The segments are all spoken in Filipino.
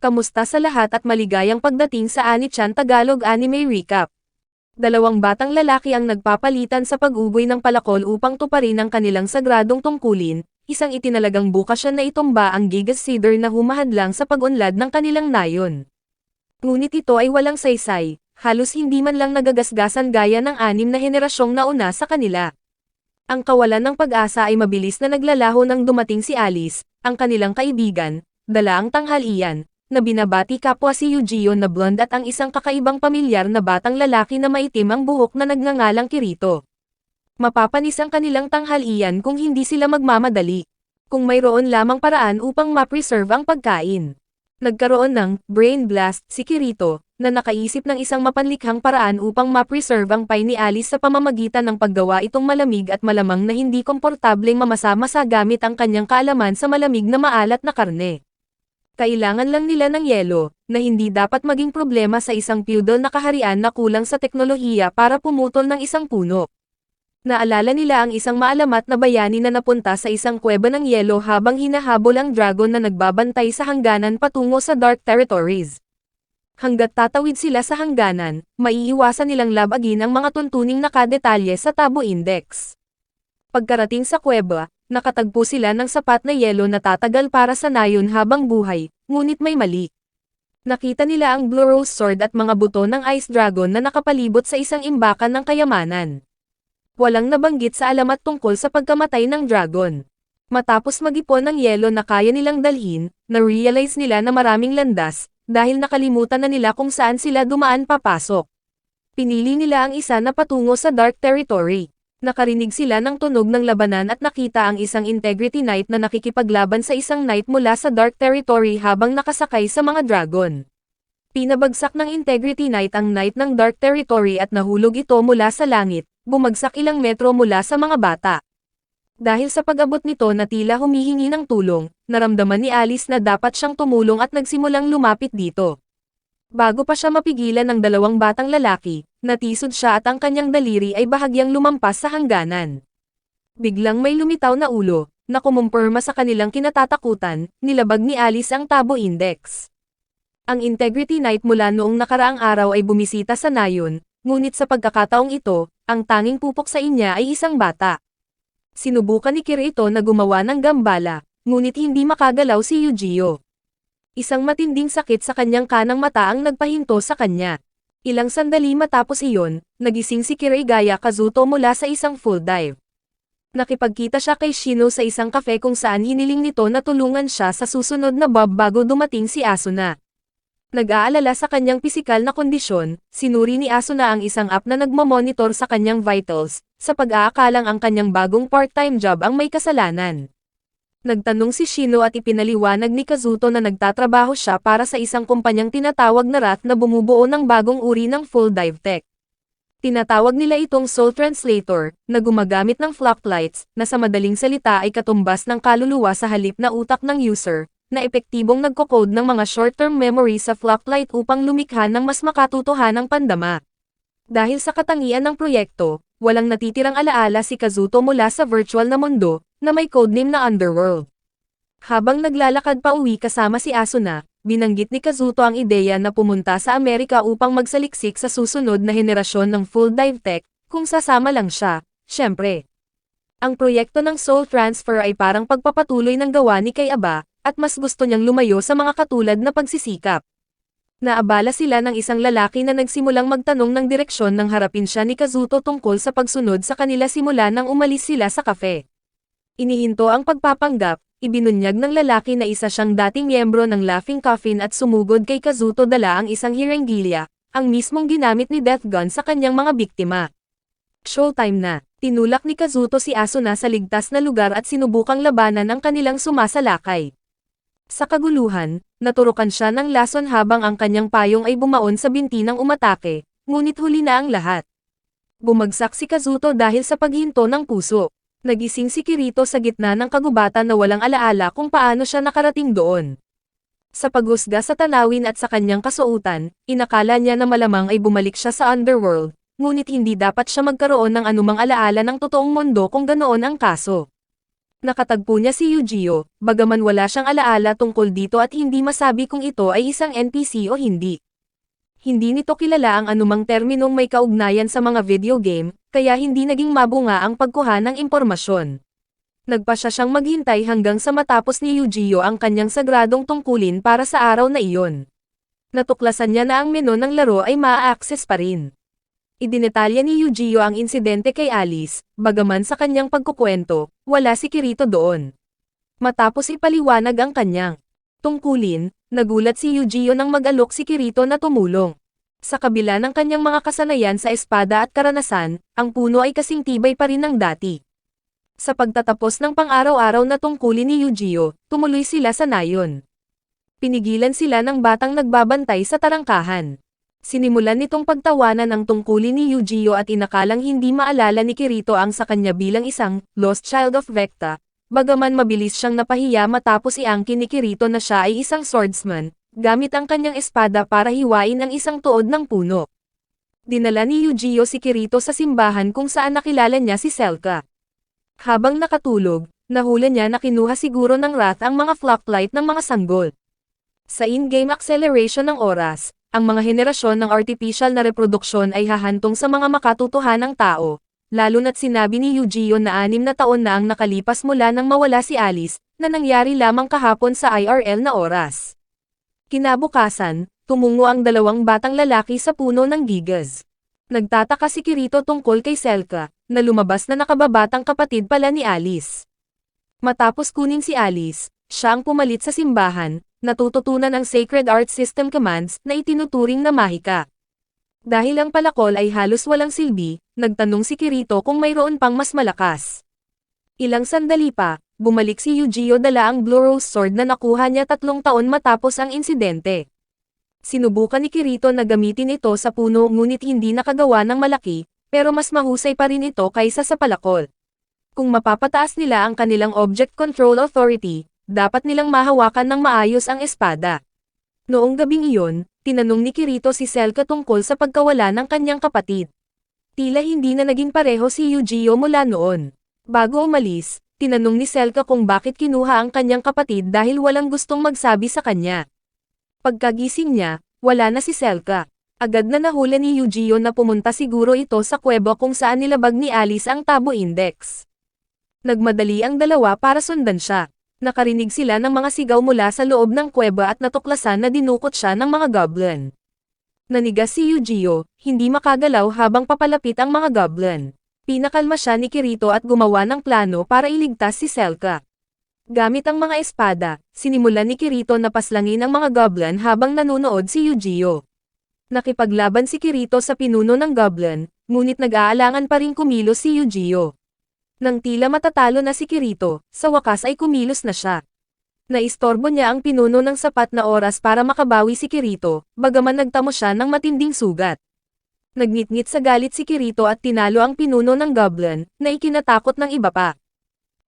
Kamusta sa lahat at maligayang pagdating sa Ani-chan Tagalog Anime Recap. Dalawang batang lalaki ang nagpapalitan sa pag-ugoy ng palakol upang tuparin ang kanilang sagradong tungkulin, isang itinalagang bukasyon na itumba ang Gigas Cedar na humahadlang sa pag-unlad ng kanilang nayon. Ngunit ito ay walang saysay, halos hindi man lang nagagasgasan gaya ng 6 na henerasyong nauna sa kanila. Ang kawalan ng pag-asa ay mabilis na naglalaho nang dumating si Alice, ang kanilang kaibigan, dala ang tanghalian, na binabati kapwa si Eugeo na blonde at ang isang kakaibang pamilyar na batang lalaki na maitim ang buhok na nagngangalang Kirito. Mapapanis ang kanilang tanghalian kung hindi sila magmamadali. Kung mayroon lamang paraan upang ma-preserve ang pagkain. Nagkaroon ng brain blast si Kirito, na nakaisip ng isang mapanlikhang paraan upang ma-preserve ang pie ni Alice sa pamamagitan ng paggawa itong malamig at malamang na hindi komportableng mamasa-masa gamit ang kanyang kaalaman sa malamig na maalat na karne. Kailangan lang nila ng yelo, na hindi dapat maging problema sa isang feudal na kaharian na kulang sa teknolohiya para pumutol ng isang puno. Naalala nila ang isang maalamat na bayani na napunta sa isang kuweba ng yelo habang hinahabol ang dragon na nagbabantay sa hangganan patungo sa Dark Territories. Hanggat tatawid sila sa hangganan, maiiwasan nilang labagin ang mga tuntuning nakadetalye sa Tabo Index. Pagkarating sa kuweba, nakatagpo sila ng sapat na yelo na tatagal para sa nayon habang buhay, ngunit may mali. Nakita nila ang Blue Rose Sword at mga buto ng Ice Dragon na nakapalibot sa isang imbakan ng kayamanan. Walang nabanggit sa alamat tungkol sa pagkamatay ng dragon. Matapos mag-ipon ng yelo na kaya nilang dalhin, na-realize nila na maraming landas, dahil nakalimutan na nila kung saan sila dumaan papasok. Pinili nila ang isa na patungo sa Dark Territory. Nakarinig sila ng tunog ng labanan at nakita ang isang Integrity Knight na nakikipaglaban sa isang knight mula sa Dark Territory habang nakasakay sa mga dragon. Pinabagsak ng Integrity Knight ang knight ng Dark Territory at nahulog ito mula sa langit, bumagsak ilang metro mula sa mga bata. Dahil sa pag-abot nito na tila humihingi ng tulong, naramdaman ni Alice na dapat siyang tumulong at nagsimulang lumapit dito. Bago pa siya mapigilan ng dalawang batang lalaki, natisod siya at ang kanyang daliri ay bahagyang lumampas sa hangganan. Biglang may lumitaw na ulo, na kumumpirma sa kanilang kinatatakutan, nilabag ni Alice ang Tabo Index. Ang Integrity Knight mula noong nakaraang araw ay bumisita sa nayon, ngunit sa pagkakataong ito, ang tanging pupok sa inya ay isang bata. Sinubukan ni Kirito na gumawa ng gambala, ngunit hindi makagalaw si Eugeo. Isang matinding sakit sa kanyang kanang mata ang nagpahinto sa kanya. Ilang sandali matapos iyon, nagising si Kirigaya Kazuto mula sa isang full dive. Nakipagkita siya kay Shino sa isang cafe kung saan hiniling nito na tulungan siya sa susunod na bob bago dumating si Asuna. Nag-aalala sa kanyang pisikal na kondisyon, sinuri ni Asuna ang isang app na nagmamonitor sa kanyang vitals, sa pag-aakalang ang kanyang bagong part-time job ang may kasalanan. Nagtanong si Shino at ipinaliwanag ni Kazuto na nagtatrabaho siya para sa isang kumpanyang tinatawag na RAT na bumubuo ng bagong uri ng full dive tech. Tinatawag nila itong Soul Translator, na gumagamit ng flocklights, na sa madaling salita ay katumbas ng kaluluwa sa halip na utak ng user, na epektibong nagko-code ng mga short-term memory sa flocklight upang lumikha ng mas makatotohanang pandama. Dahil sa katangian ng proyekto, walang natitirang alaala si Kazuto mula sa virtual na mundo, na may codename na Underworld. Habang naglalakad pa uwi kasama si Asuna, binanggit ni Kazuto ang ideya na pumunta sa Amerika upang magsaliksik sa susunod na henerasyon ng full dive tech, kung sasama lang siya, syempre. Ang proyekto ng Soul Transfer ay parang pagpapatuloy ng gawa ni kay Aba, at mas gusto niyang lumayo sa mga katulad na pagsisikap. Naabala sila ng isang lalaki na nagsimulang magtanong ng direksyon nang harapin siya ni Kazuto tungkol sa pagsunod sa kanila simula nang umalis sila sa cafe. Inihinto ang pagpapanggap, ibinunyag ng lalaki na isa siyang dating miyembro ng Laughing Coffin at sumugod kay Kazuto dala ang isang hirengilya, ang mismong ginamit ni Death Gun sa kanyang mga biktima. Showtime na, tinulak ni Kazuto si Asuna sa ligtas na lugar at sinubukang labanan ang kanilang sumasalakay. Sa kaguluhan, naturukan siya ng lason habang ang kanyang payong ay bumaon sa binti ng umatake, ngunit huli na ang lahat. Bumagsak si Kazuto dahil sa paghinto ng puso. Nagising si Kirito sa gitna ng kagubatan na walang alaala kung paano siya nakarating doon. Sa paghusga sa tanawin at sa kanyang kasuotan, inakala niya na malamang ay bumalik siya sa underworld, ngunit hindi dapat siya magkaroon ng anumang alaala ng totoong mundo kung ganoon ang kaso. Nakatagpo niya si Eugeo, bagaman wala siyang alaala tungkol dito at hindi masabi kung ito ay isang NPC o hindi. Hindi nito kilala ang anumang terminong may kaugnayan sa mga video game, kaya hindi naging mabunga ang pagkuha ng impormasyon. Nagpasya siyang maghintay hanggang sa matapos ni Eugeo ang kanyang sagradong tungkulin para sa araw na iyon. Natuklasan niya na ang menu ng laro ay maa-access pa rin. Idinetalya ni Eugeo ang insidente kay Alice, bagaman sa kanyang pagkukwento, wala si Kirito doon. Matapos ipaliwanag ang kanyang tungkulin, nagulat si Eugeo nang mag-alok si Kirito na tumulong. Sa kabila ng kanyang mga kasanayan sa espada at karanasan, ang puno ay kasing tibay pa rin ng dati. Sa pagtatapos ng pang-araw-araw na tungkulin ni Eugeo, tumuloy sila sa nayon. Pinigilan sila ng batang nagbabantay sa tarangkahan. Sinimulan nitong pagtawanan ang tungkulin ni Eugeo at inakalang hindi maalala ni Kirito ang sa kanya bilang isang lost child of Vecta, bagaman mabilis siyang napahiya matapos iangkin ni Kirito na siya ay isang swordsman, gamit ang kanyang espada para hiwain ang isang tuod ng puno. Dinala ni Eugeo si Kirito sa simbahan kung saan nakilala niya si Selka. Habang nakatulog, nahula niya na kinuha siguro ng Wrath ang mga flocklight ng mga sanggol. Sa in-game acceleration ng oras, ang mga henerasyon ng artificial na reproduksyon ay hahantong sa mga makatutuhanang tao, lalo na't sinabi ni Eugeo na 6 na taon na ang nakalipas mula nang mawala si Alice, na nangyari lamang kahapon sa IRL na oras. Kinabukasan, tumungo ang 2 batang lalaki sa puno ng gigas. Nagtataka si Kirito tungkol kay Selka, na lumabas na nakababatang kapatid pala ni Alice. Matapos kunin si Alice, siya ang pumalit sa simbahan, natututunan ang Sacred Art System commands na itinuturing na mahika. Dahil ang palakol ay halos walang silbi, nagtanong si Kirito kung mayroon pang mas malakas. Ilang sandali pa, bumalik si Eugeo dala ang Blue Rose Sword na nakuha niya 3 taon matapos ang insidente. Sinubukan ni Kirito na gamitin ito sa puno ngunit hindi nakagawa ng malaki, pero mas mahusay pa rin ito kaysa sa palakol. Kung mapapataas nila ang kanilang Object Control Authority, dapat nilang mahawakan ng maayos ang espada. Noong gabing iyon, tinanong ni Kirito si Selka tungkol sa pagkawala ng kanyang kapatid. Tila hindi na naging pareho si Eugeo mula noon. Bago umalis, tinanong ni Selka kung bakit kinuha ang kanyang kapatid dahil walang gustong magsabi sa kanya. Pagkagising niya, wala na si Selka. Agad na nahula ni Eugeo na pumunta siguro ito sa kuweba kung saan nilabag ni Alice ang Tabo Index. Nagmadali ang dalawa para sundan siya. Nakarinig sila ng mga sigaw mula sa loob ng kuweba at natuklasan na dinukot siya ng mga goblin. Nanigas si Eugeo, hindi makagalaw habang papalapit ang mga goblin. Pinakalma siya ni Kirito at gumawa ng plano para iligtas si Selka. Gamit ang mga espada, sinimulan ni Kirito na paslangin ang mga goblin habang nanunood si Eugeo. Nakipaglaban si Kirito sa pinuno ng goblin, ngunit nag-aalangan pa rin kumilos si Eugeo. Nang tila matatalo na si Kirito, sa wakas ay kumilos na siya. Naistorbo niya ang pinuno ng sapat na oras para makabawi si Kirito, bagaman nagtamo siya ng matinding sugat. Nagnitngit sa galit si Kirito at tinalo ang pinuno ng goblin, na ikinatakot ng iba pa.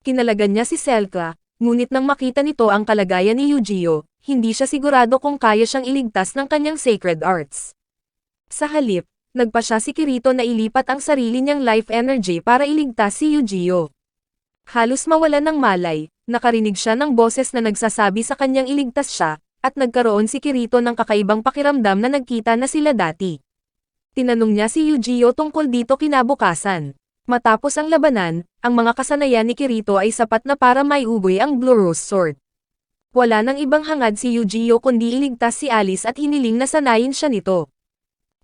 Kinalagan niya si Selka, ngunit nang makita nito ang kalagayan ni Eugeo, hindi siya sigurado kung kaya siyang iligtas ng kanyang sacred arts. Sa halip, nagpasya si Kirito na ilipat ang sarili niyang life energy para iligtas si Eugeo. Halos mawalan ng malay, nakarinig siya ng boses na nagsasabi sa kanyang iligtas siya, at nagkaroon si Kirito ng kakaibang pakiramdam na nagkita na sila dati. Tinanong niya si Eugeo tungkol dito kinabukasan. Matapos ang labanan, ang mga kasanayan ni Kirito ay sapat na para maiugoy ang Blue Rose Sword. Wala nang ibang hangad si Eugeo kundi iligtas si Alice at hiniling na sanayin siya nito.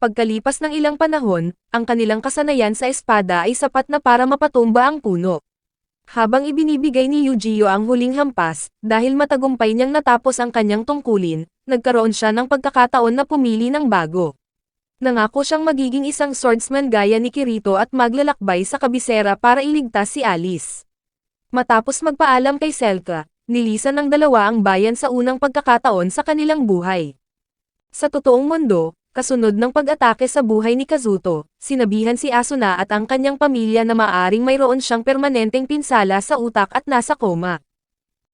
Pagkalipas ng ilang panahon, ang kanilang kasanayan sa espada ay sapat na para mapatumba ang puno. Habang ibinibigay ni Eugeo ang huling hampas, dahil matagumpay niyang natapos ang kanyang tungkulin, nagkaroon siya ng pagkakataon na pumili ng bago. Nangako siyang magiging isang swordsman gaya ni Kirito at maglalakbay sa kabisera para iligtas si Alice. Matapos magpaalam kay Selka, nilisan ng dalawa ang bayan sa unang pagkakataon sa kanilang buhay. Sa totoong mundo, kasunod ng pag-atake sa buhay ni Kazuto, sinabihan si Asuna at ang kanyang pamilya na maaaring mayroon siyang permanenteng pinsala sa utak at nasa koma.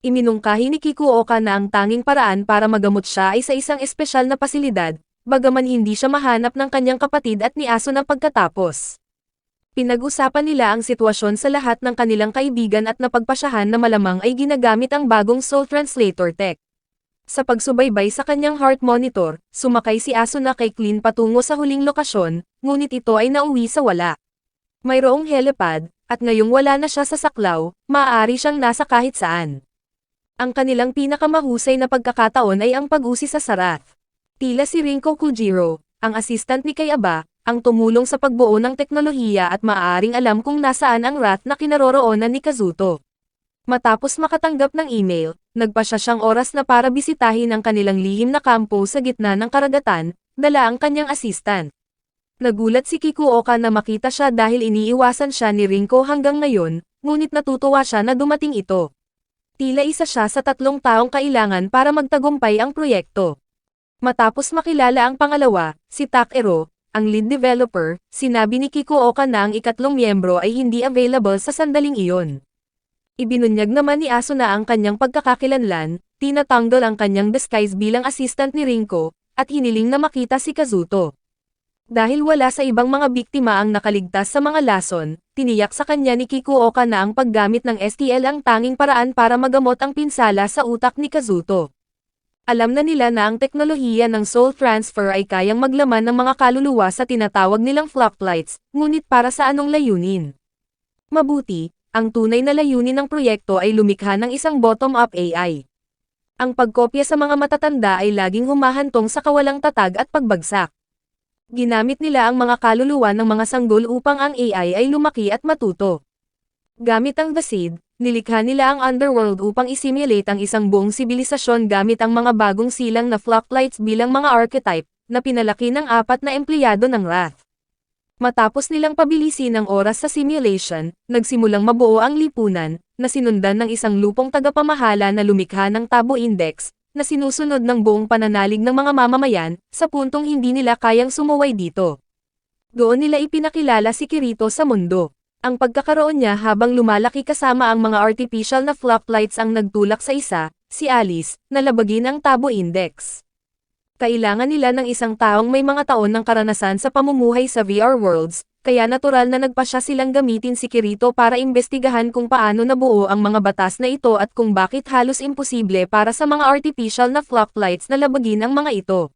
Iminungkahi ni Kikuoka na ang tanging paraan para magamot siya ay sa isang espesyal na pasilidad, bagaman hindi siya mahanap ng kanyang kapatid at ni Asuna pagkatapos. Pinag-usapan nila ang sitwasyon sa lahat ng kanilang kaibigan at napagpasyahan na malamang ay ginagamit ang bagong Soul Translator tech. Sa pagsubaybay sa kanyang heart monitor, sumakay si Asuna kay Clint patungo sa huling lokasyon, ngunit ito ay nauwi sa wala. Mayroong helipad, at ngayong wala na siya sa saklaw, maaari siyang nasa kahit saan. Ang kanilang pinakamahusay na pagkakataon ay ang pag-usi sa Sarath. Tila si Rinko Kujiro, ang assistant ni Kayaba, ang tumulong sa pagbuo ng teknolohiya at maaaring alam kung nasaan ang Wrath na kinaroroonan ni Kazuto. Matapos makatanggap ng email, nagpasya siyang oras na para bisitahin ang kanilang lihim na kampo sa gitna ng karagatan, dala ang kanyang assistant. Nagulat si Kikuoka na makita siya dahil iniiwasan siya ni Rinko hanggang ngayon, ngunit natutuwa siya na dumating ito. Tila isa siya sa 3 taong kailangan para magtagumpay ang proyekto. Matapos makilala ang pangalawa, si Takero, ang lead developer, sinabi ni Kikuoka na ang ikatlong miyembro ay hindi available sa sandaling iyon. Ibinunyag naman ni Asuna ang kanyang pagkakakilanlan, tinatanggol ang kanyang disguise bilang assistant ni Rinko, at hiniling na makita si Kazuto. Dahil wala sa ibang mga biktima ang nakaligtas sa mga lason, tiniyak sa kanya ni Kikuoka na ang paggamit ng STL ang tanging paraan para magamot ang pinsala sa utak ni Kazuto. Alam na nila na ang teknolohiya ng soul transfer ay kayang maglaman ng mga kaluluwa sa tinatawag nilang flocklights, ngunit para sa anong layunin? Mabuti, ang tunay na layunin ng proyekto ay lumikha ng isang bottom-up AI. Ang pagkopya sa mga matatanda ay laging humahantong sa kawalang tatag at pagbagsak. Ginamit nila ang mga kaluluwa ng mga sanggol upang ang AI ay lumaki at matuto. Gamit ang The Seed, nilikha nila ang underworld upang isimulate ang isang buong sibilisasyon gamit ang mga bagong silang na flocklights bilang mga archetype, na pinalaki ng 4 na empleyado ng Wrath. Matapos nilang pabilisin ang oras sa simulation, nagsimulang mabuo ang lipunan, na sinundan ng isang lupong tagapamahala na lumikha ng Tabo Index, na sinusunod ng buong pananalig ng mga mamamayan, sa puntong hindi nila kayang sumuway dito. Doon nila ipinakilala si Kirito sa mundo. Ang pagkakaroon niya habang lumalaki kasama ang mga artificial na flocklights ang nagtulak sa isa, si Alice, na labagin ang Tabo Index. Kailangan nila ng isang taong may mga taon ng karanasan sa pamumuhay sa VR worlds, kaya natural na nagpasya silang gamitin si Kirito para imbestigahan kung paano nabuo ang mga batas na ito at kung bakit halos imposible para sa mga artificial na flocklights na labagin ang mga ito.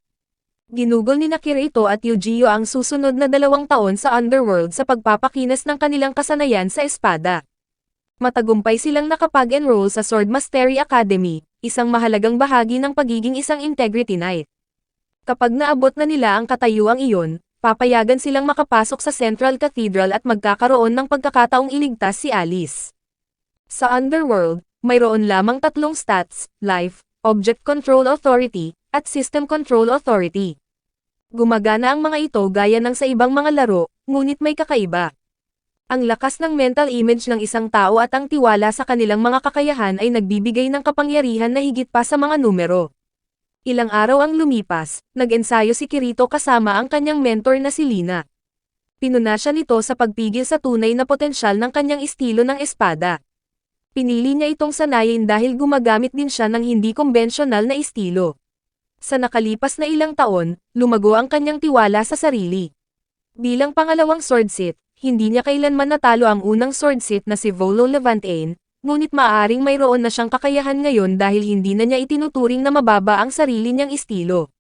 Ginugol ni Kirito at Yujiro ang susunod na 2 taon sa underworld sa pagpapakinas ng kanilang kasanayan sa espada. Matagumpay silang nakapag-enroll sa Sword Mastery Academy, isang mahalagang bahagi ng pagiging isang Integrity Knight. Kapag naabot na nila ang katayuang iyon, papayagan silang makapasok sa Central Cathedral at magkakaroon ng pagkakataong iligtas si Alice. Sa underworld, mayroon lamang 3 stats, Life, Object Control Authority, at System Control Authority. Gumagana ang mga ito gaya ng sa ibang mga laro, ngunit may kakaiba. Ang lakas ng mental image ng isang tao at ang tiwala sa kanilang mga kakayahan ay nagbibigay ng kapangyarihan na higit pa sa mga numero. Ilang araw ang lumipas, nag-ensayo si Kirito kasama ang kanyang mentor na si Lina. Pinuna siya nito sa pagpigil sa tunay na potensyal ng kanyang estilo ng espada. Pinili niya itong sanayin dahil gumagamit din siya ng hindi konbensyonal na estilo. Sa nakalipas na ilang taon, lumago ang kanyang tiwala sa sarili. Bilang pangalawang swordsit, hindi niya kailanman natalo ang unang swordsit na si Volo Levantain, ngunit maaaring mayroon na siyang kakayahan ngayon dahil hindi na niya itinuturing na mababa ang sarili niyang estilo.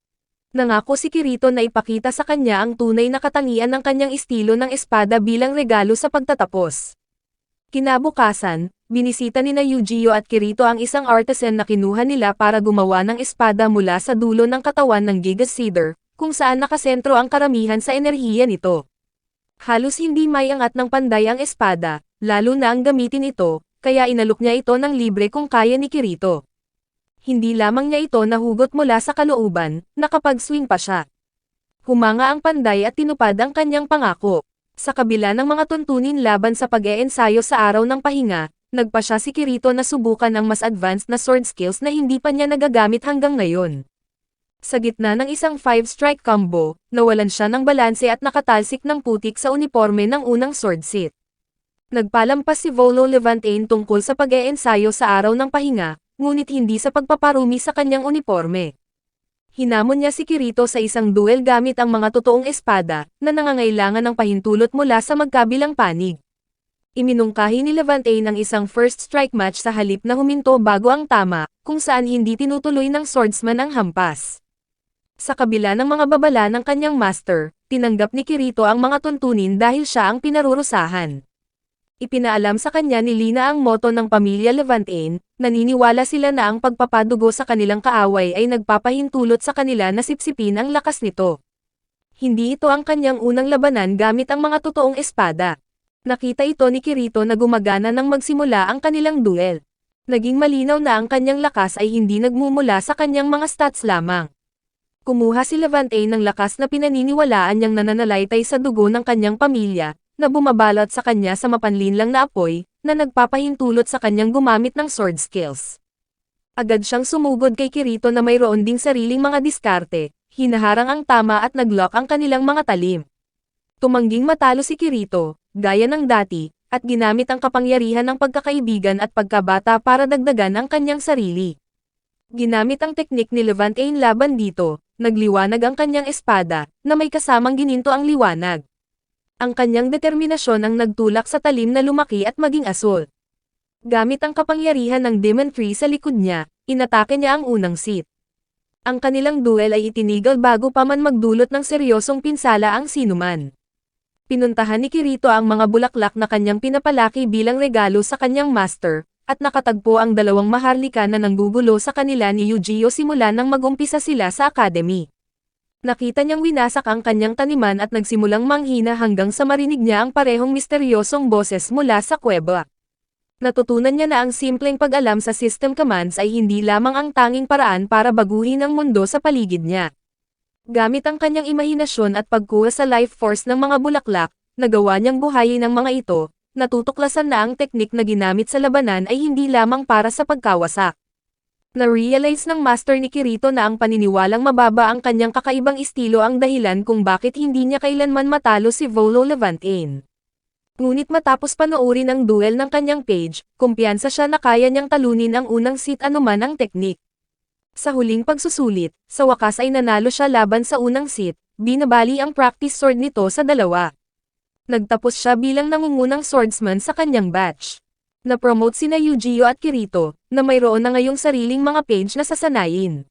Nangako si Kirito na ipakita sa kanya ang tunay na katangian ng kanyang estilo ng espada bilang regalo sa pagtatapos. Kinabukasan, binisita nina Yujiro at Kirito ang isang artisan na kinuha nila para gumawa ng espada mula sa dulo ng katawan ng Gigas Cedar, kung saan nakasentro ang karamihan sa enerhiya nito. Halos hindi may angat ng panday ang espada, lalo na ang gamitin ito, kaya inalok niya ito ng libre kung kaya ni Kirito. Hindi lamang niya ito nahugot mula sa kalooban, nakapag-swing pa siya. Humanga ang panday at tinupad ang kanyang pangako. Sa kabila ng mga tuntunin laban sa pag-eeensayo sa araw ng pahinga, nagpa siya si Kirito na subukan ang mas advanced na sword skills na hindi pa niya nagagamit hanggang ngayon. Sa gitna ng isang 5-strike combo, nawalan siya ng balanse at nakatalsik ng putik sa uniforme ng unang swordsit. Nagpalampas si Volo Levantain tungkol sa pag-eeensayo sa araw ng pahinga, ngunit hindi sa pagpaparumi sa kanyang uniforme. Hinamon niya si Kirito sa isang duel gamit ang mga totoong espada, na nangangailangan ng pahintulot mula sa magkabilang panig. Iminungkahi ni Levante ng isang first strike match sa halip na huminto bago ang tama, kung saan hindi tinutuloy ng swordsman ang hampas. Sa kabila ng mga babala ng kanyang master, tinanggap ni Kirito ang mga tuntunin dahil siya ang pinarurusahan. Ipinaalam sa kanya ni Lina ang moto ng pamilya Levante, naniniwala sila na ang pagpapadugo sa kanilang kaaway ay nagpapahintulot sa kanila na sipsipin ang lakas nito. Hindi ito ang kanyang unang labanan gamit ang mga totoong espada. Nakita ito ni Kirito na gumagana nang magsimula ang kanilang duel. Naging malinaw na ang kanyang lakas ay hindi nagmumula sa kanyang mga stats lamang. Kumuha si Levante ng lakas na pinaniniwalaan niyang nananalaytay sa dugo ng kanyang pamilya, na bumabalot sa kanya sa mapanlinlang na apoy, na nagpapahintulot sa kanyang gumamit ng sword skills. Agad siyang sumugod kay Kirito na mayroon ding sariling mga diskarte, hinaharang ang tama at naglock ang kanilang mga talim. Tumangging matalo si Kirito, gaya ng dati, at ginamit ang kapangyarihan ng pagkakaibigan at pagkabata para dagdagan ang kanyang sarili. Ginamit ang teknik ni Levante laban dito, nagliwanag ang kanyang espada, na may kasamang gininto ang liwanag. Ang kanyang determinasyon ang nagtulak sa talim na lumaki at maging asul. Gamit ang kapangyarihan ng Demon Tree sa likod niya, inatake niya ang unang seat. Ang kanilang duel ay itinigil bago pa man magdulot ng seryosong pinsala ang sinuman. Pinuntahan ni Kirito ang mga bulaklak na kanyang pinapalaki bilang regalo sa kanyang master, at nakatagpo ang dalawang maharlika na nanggugulo sa kanila ni Eugeo simula nang mag-umpisa sila sa academy. Nakita niyang winasak ang kanyang taniman at nagsimulang manghina hanggang sa marinig niya ang parehong misteryosong boses mula sa kuweba. Natutunan niya na ang simpleng pag-alam sa system commands ay hindi lamang ang tanging paraan para baguhin ang mundo sa paligid niya. Gamit ang kanyang imahinasyon at pagkuha sa life force ng mga bulaklak, nagawa niyang buhayin ang mga ito, natutuklasan na ang teknik na ginamit sa labanan ay hindi lamang para sa pagkawasak. Na-realize ng master ni Kirito na ang paniniwalang mababa ang kanyang kakaibang estilo ang dahilan kung bakit hindi niya kailanman matalo si Volo Levante. Ngunit matapos panoorin ang duel ng kanyang page, kumpiyansa siya na kaya niyang talunin ang unang seat anuman ang teknik. Sa huling pagsusulit, sa wakas ay nanalo siya laban sa unang seat, binabali ang practice sword nito sa dalawa. Nagtapos siya bilang nangungunang swordsman sa kanyang batch. Na-promote sina Eugeo at Kirito, na mayroon na ngayong sariling mga page na sasanayin.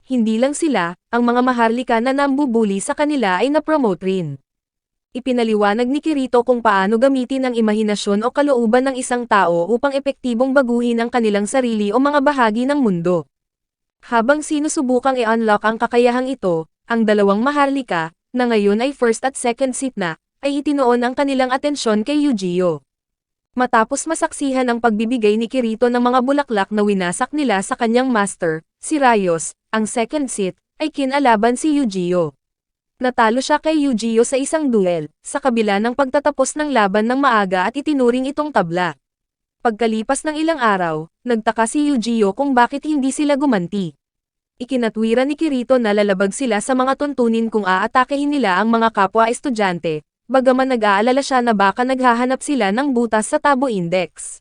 Hindi lang sila, ang mga maharlika na nambubuli sa kanila ay na-promote rin. Ipinaliwanag ni Kirito kung paano gamitin ang imahinasyon o kalooban ng isang tao upang epektibong baguhin ang kanilang sarili o mga bahagi ng mundo. Habang sinusubukang i-unlock ang kakayahang ito, ang dalawang maharlika, na ngayon ay first at second seat na, ay itinoon ang kanilang atensyon kay Eugeo. Matapos masaksihan ang pagbibigay ni Kirito ng mga bulaklak na winasak nila sa kanyang master, si Rayos, ang second seat, ay kinalaban si Eugeo. Natalo siya kay Eugeo sa isang duel, sa kabila ng pagtatapos ng laban ng maaga at itinuring itong tabla. Pagkalipas ng ilang araw, nagtaka si Eugeo kung bakit hindi sila gumanti. Ikinatwira ni Kirito na lalabag sila sa mga tuntunin kung aatakehin nila ang mga kapwa estudyante, bagaman nag-aalala siya na baka naghahanap sila ng butas sa Tabo Index.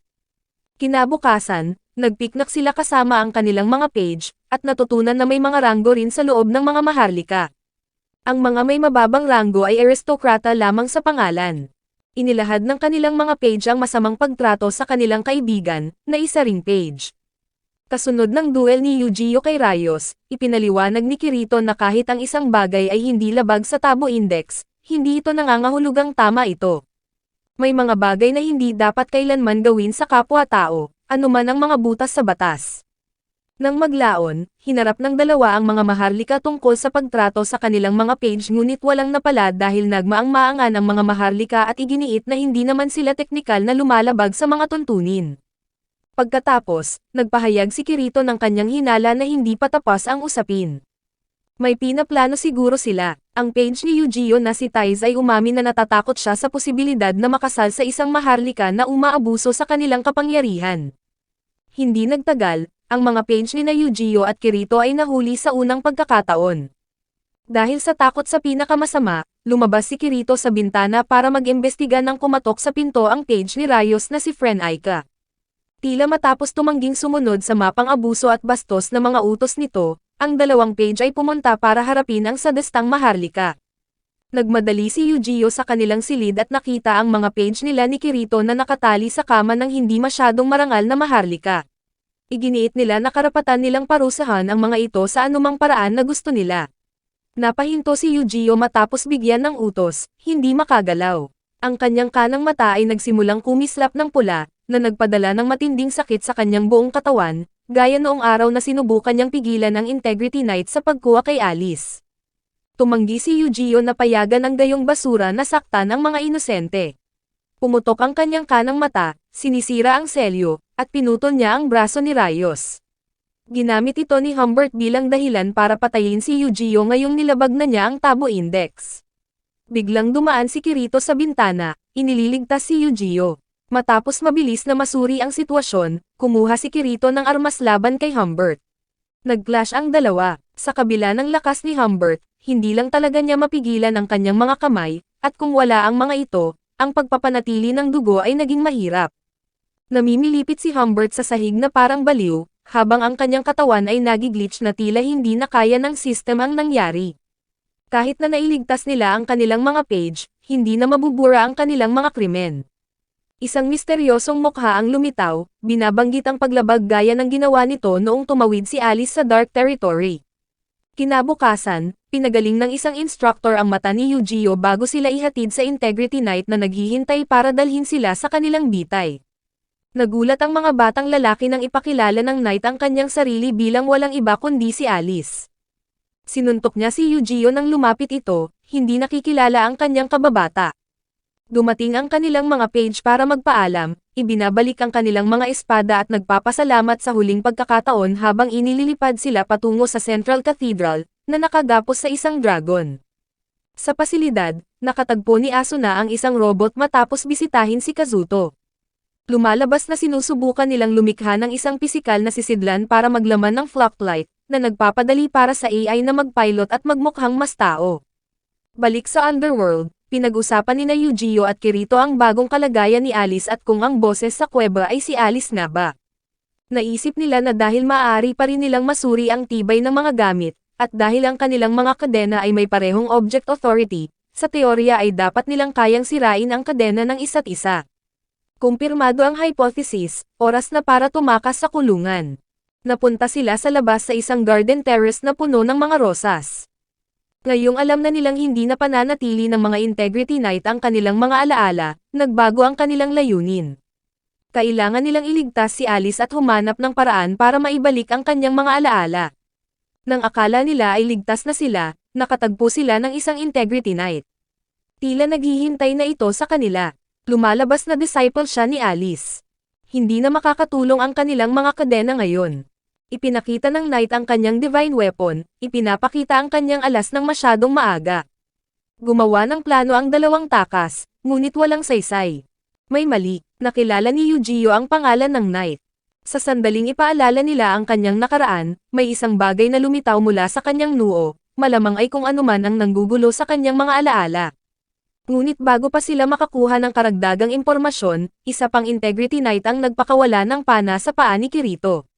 Kinabukasan, nagpiknik sila kasama ang kanilang mga page, at natutunan na may mga ranggo rin sa loob ng mga maharlika. Ang mga may mababang ranggo ay aristokrata lamang sa pangalan. Inilahad ng kanilang mga page ang masamang pagtrato sa kanilang kaibigan, na isa ring page. Kasunod ng duel ni Eugeo kay Rayos, ipinaliwanag ni Kirito na kahit ang isang bagay ay hindi labag sa Tabo Index, hindi ito nangangahulugang tama ito. May mga bagay na hindi dapat kailanman gawin sa kapwa-tao, anuman ang mga butas sa batas. Nang maglaon, hinarap ng dalawa ang mga maharlika tungkol sa pagtrato sa kanilang mga page ngunit walang napala dahil nagmaang-maangan ang mga maharlika at iginiit na hindi naman sila teknikal na lumalabag sa mga tuntunin. Pagkatapos, nagpahayag si Kirito ng kanyang hinala na hindi pa tapos ang usapin. May pinaplano siguro sila. Ang page ni Eugeo na si Taiz ay umamin na natatakot siya sa posibilidad na makasal sa isang maharlika na umaabuso sa kanilang kapangyarihan. Hindi nagtagal, ang mga page ni na Eugeo at Kirito ay nahuli sa unang pagkakataon. Dahil sa takot sa pinakamasama, lumabas si Kirito sa bintana para mag-imbestiga ng kumatok sa pinto ang page ni Rayos na si Friend Aika. Tila matapos tumangging sumunod sa mapang abuso at bastos na mga utos nito, ang dalawang page ay pumunta para harapin ang sadistang Maharlika. Nagmadali si Eugeo sa kanilang silid at nakita ang mga page nila ni Kirito na nakatali sa kama ng hindi masyadong marangal na Maharlika. Iginiit nila na karapatan nilang parusahan ang mga ito sa anumang paraan na gusto nila. Napahinto si Eugeo matapos bigyan ng utos, hindi makagalaw. Ang kanyang kanang mata ay nagsimulang kumislap ng pula, na nagpadala ng matinding sakit sa kanyang buong katawan, gaya noong araw na sinubukan niyang pigilan ang Integrity Knight sa pagkuha kay Alice. Tumanggi si Eugeo na payagan ang gayong basura na saktan ang mga inosente. Pumutok ang kanyang kanang mata, sinisira ang selyo, at pinutol niya ang braso ni Rayos. Ginamit ito ni Humbert bilang dahilan para patayin si Eugeo ngayong nilabag na niya ang Tabo Index. Biglang dumaan si Kirito sa bintana, inililigtas si Eugeo. Matapos mabilis na masuri ang sitwasyon, kumuha si Kirito ng armas laban kay Humbert. Nag-clash ang dalawa. Sa kabila ng lakas ni Humbert, hindi lang talaga niya mapigilan ang kanyang mga kamay, at kung wala ang mga ito, ang pagpapanatili ng dugo ay naging mahirap. Namimilipit si Humbert sa sahig na parang baliw, habang ang kanyang katawan ay nagiglitch na tila hindi na kaya ng system ang nangyari. Kahit na nailigtas nila ang kanilang mga page, hindi na mabubura ang kanilang mga krimen. Isang misteryosong mukha ang lumitaw, binabanggit ang paglabag gaya ng ginawa nito noong tumawid si Alice sa Dark Territory. Kinabukasan, pinagaling ng isang instructor ang mata ni Eugeo bago sila ihatid sa Integrity Knight na naghihintay para dalhin sila sa kanilang bitay. Nagulat ang mga batang lalaki nang ipakilala ng Knight ang kanyang sarili bilang walang iba kundi si Alice. Sinuntok niya si Eugeo nang lumapit ito, hindi nakikilala ang kanyang kababata. Dumating ang kanilang mga page para magpaalam, ibinabalik ang kanilang mga espada at nagpapasalamat sa huling pagkakataon habang inililipad sila patungo sa Central Cathedral, na nakagapos sa isang dragon. Sa pasilidad, nakatagpo ni Asuna ang isang robot matapos bisitahin si Kazuto. Lumalabas na sinusubukan nilang lumikha ng isang pisikal na sisidlan para maglaman ng Flocklight, na nagpapadali para sa AI na magpilot at magmukhang mas tao. Balik sa Underworld, pinag-usapan ni Eugeo at Kirito ang bagong kalagayan ni Alice at kung ang boses sa kuweba ay si Alice nga ba. Naisip nila na dahil maaari pa rin nilang masuri ang tibay ng mga gamit, at dahil ang kanilang mga kadena ay may parehong object authority, sa teorya ay dapat nilang kayang sirain ang kadena ng isa't isa. Kumpirmado ang hypothesis, oras na para tumakas sa kulungan. Napunta sila sa labas sa isang garden terrace na puno ng mga rosas. Ngayong alam na nilang hindi na pananatili ng mga Integrity Knight ang kanilang mga alaala, nagbago ang kanilang layunin. Kailangan nilang iligtas si Alice at humanap ng paraan para maibalik ang kanyang mga alaala. Nang akala nila ay ligtas na sila, nakatagpo sila ng isang Integrity Knight. Tila naghihintay na ito sa kanila. Lumalabas na disciple siya ni Alice. Hindi na makakatulong ang kanilang mga kadena ngayon. Ipinakita ng Knight ang kanyang divine weapon, ipinapakita ang kanyang alas ng masyadong maaga. Gumawa ng plano ang dalawang takas, ngunit walang saysay. May mali, nakilala ni Eugeo ang pangalan ng Knight. Sa sandaling ipaalala nila ang kanyang nakaraan, may isang bagay na lumitaw mula sa kanyang noo, malamang ay kung anuman ang nanggugulo sa kanyang mga alaala. Ngunit bago pa sila makakuha ng karagdagang impormasyon, isa pang Integrity Knight ang nagpakawala ng pana sa paa ni Kirito.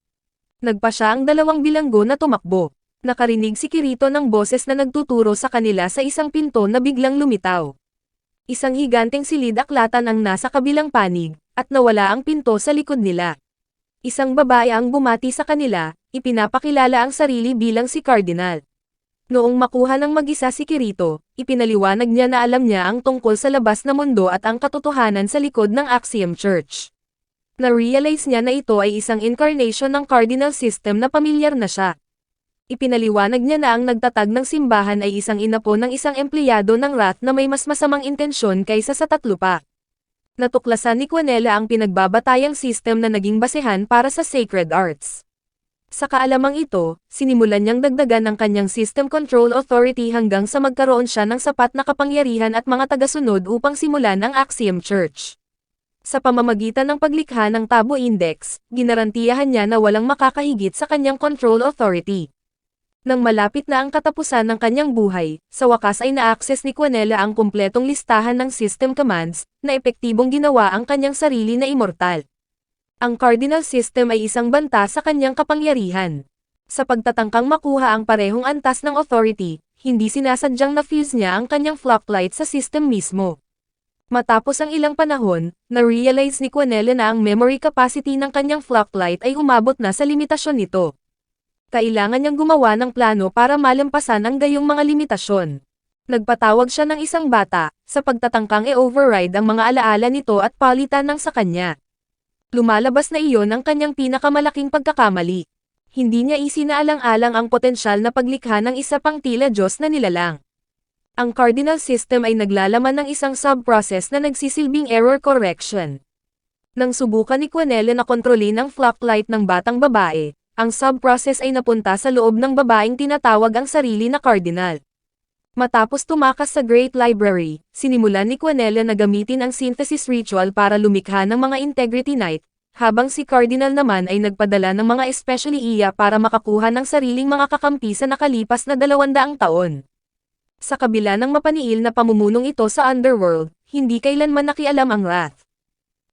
Nagpa siya ang dalawang bilanggo na tumakbo. Nakarinig si Kirito ng boses na nagtuturo sa kanila sa isang pinto na biglang lumitaw. Isang higanteng silid-aklatan ang nasa kabilang panig, at nawala ang pinto sa likod nila. Isang babae ang bumati sa kanila, ipinapakilala ang sarili bilang si Cardinal. Noong makuha ng mag-isa si Kirito, ipinaliwanag niya na alam niya ang tungkol sa labas na mundo at ang katotohanan sa likod ng Axiom Church. Na-realize niya na ito ay isang incarnation ng Cardinal System na pamilyar na siya. Ipinaliwanag niya na ang nagtatag ng simbahan ay isang inapo ng isang empleyado ng Wrath na may mas masamang intensyon kaysa sa tatlo pa. Natuklasan ni Quinella ang pinagbabatayang system na naging basehan para sa Sacred Arts. Sa kaalamang ito, sinimulan niyang dagdagan ang kanyang System Control Authority hanggang sa magkaroon siya ng sapat na kapangyarihan at mga tagasunod upang simulan ang Axiom Church. Sa pamamagitan ng paglikha ng Tabo Index, ginarantiyahan niya na walang makakahigit sa kanyang control authority. Nang malapit na ang katapusan ng kanyang buhay, sa wakas ay na-access ni Quinella ang kumpletong listahan ng system commands, na epektibong ginawa ang kanyang sarili na immortal. Ang Cardinal System ay isang banta sa kanyang kapangyarihan. Sa pagtatangkang makuha ang parehong antas ng authority, hindi sinasadyang na-fuse niya ang kanyang flocklight sa system mismo. Matapos ang ilang panahon, na-realize ni Quinelle na ang memory capacity ng kanyang flocklight ay umabot na sa limitasyon nito. Kailangan niyang gumawa ng plano para malampasan ang gayong mga limitasyon. Nagpatawag siya ng isang bata, sa pagtatangkang i-override ang mga alaala nito at palitan ng sa kanya. Lumalabas na iyon ang kanyang pinakamalaking pagkakamali. Hindi niya isinaalang-alang ang potensyal na paglikha ng isa pang tila Diyos na nilalang. Ang cardinal system ay naglalaman ng isang sub-process na nagsisilbing error correction. Nang subukan ni Quinelle na kontrolin ang flocklight ng batang babae, ang sub-process ay napunta sa loob ng babaeng tinatawag ang sarili na cardinal. Matapos tumakas sa Great Library, sinimulan ni Quinelle na gamitin ang synthesis ritual para lumikha ng mga Integrity Knight, habang si Cardinal naman ay nagpadala ng mga especially iya para makakuha ng sariling mga kakampi sa nakalipas na 200 taon. Sa kabila ng mapaniil na pamumunong ito sa Underworld, hindi kailanman nakialam ang Wrath.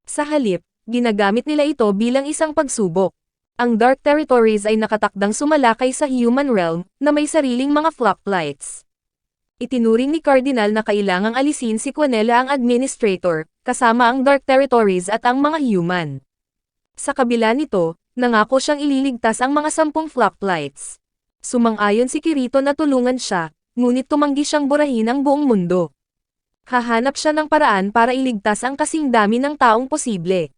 Sa halip, ginagamit nila ito bilang isang pagsubok. Ang Dark Territories ay nakatakdang sumalakay sa human realm, na may sariling mga flocklights. Itinuring ni Cardinal na kailangang alisin si Quinelle ang administrator, kasama ang Dark Territories at ang mga human. Sa kabila nito, nangako siyang ililigtas ang mga 10 flocklights. Sumang-ayon si Kirito na tulungan siya, ngunit tumanggi siyang burahin ang buong mundo. Hahanap siya ng paraan para iligtas ang kasing dami ng taong posible.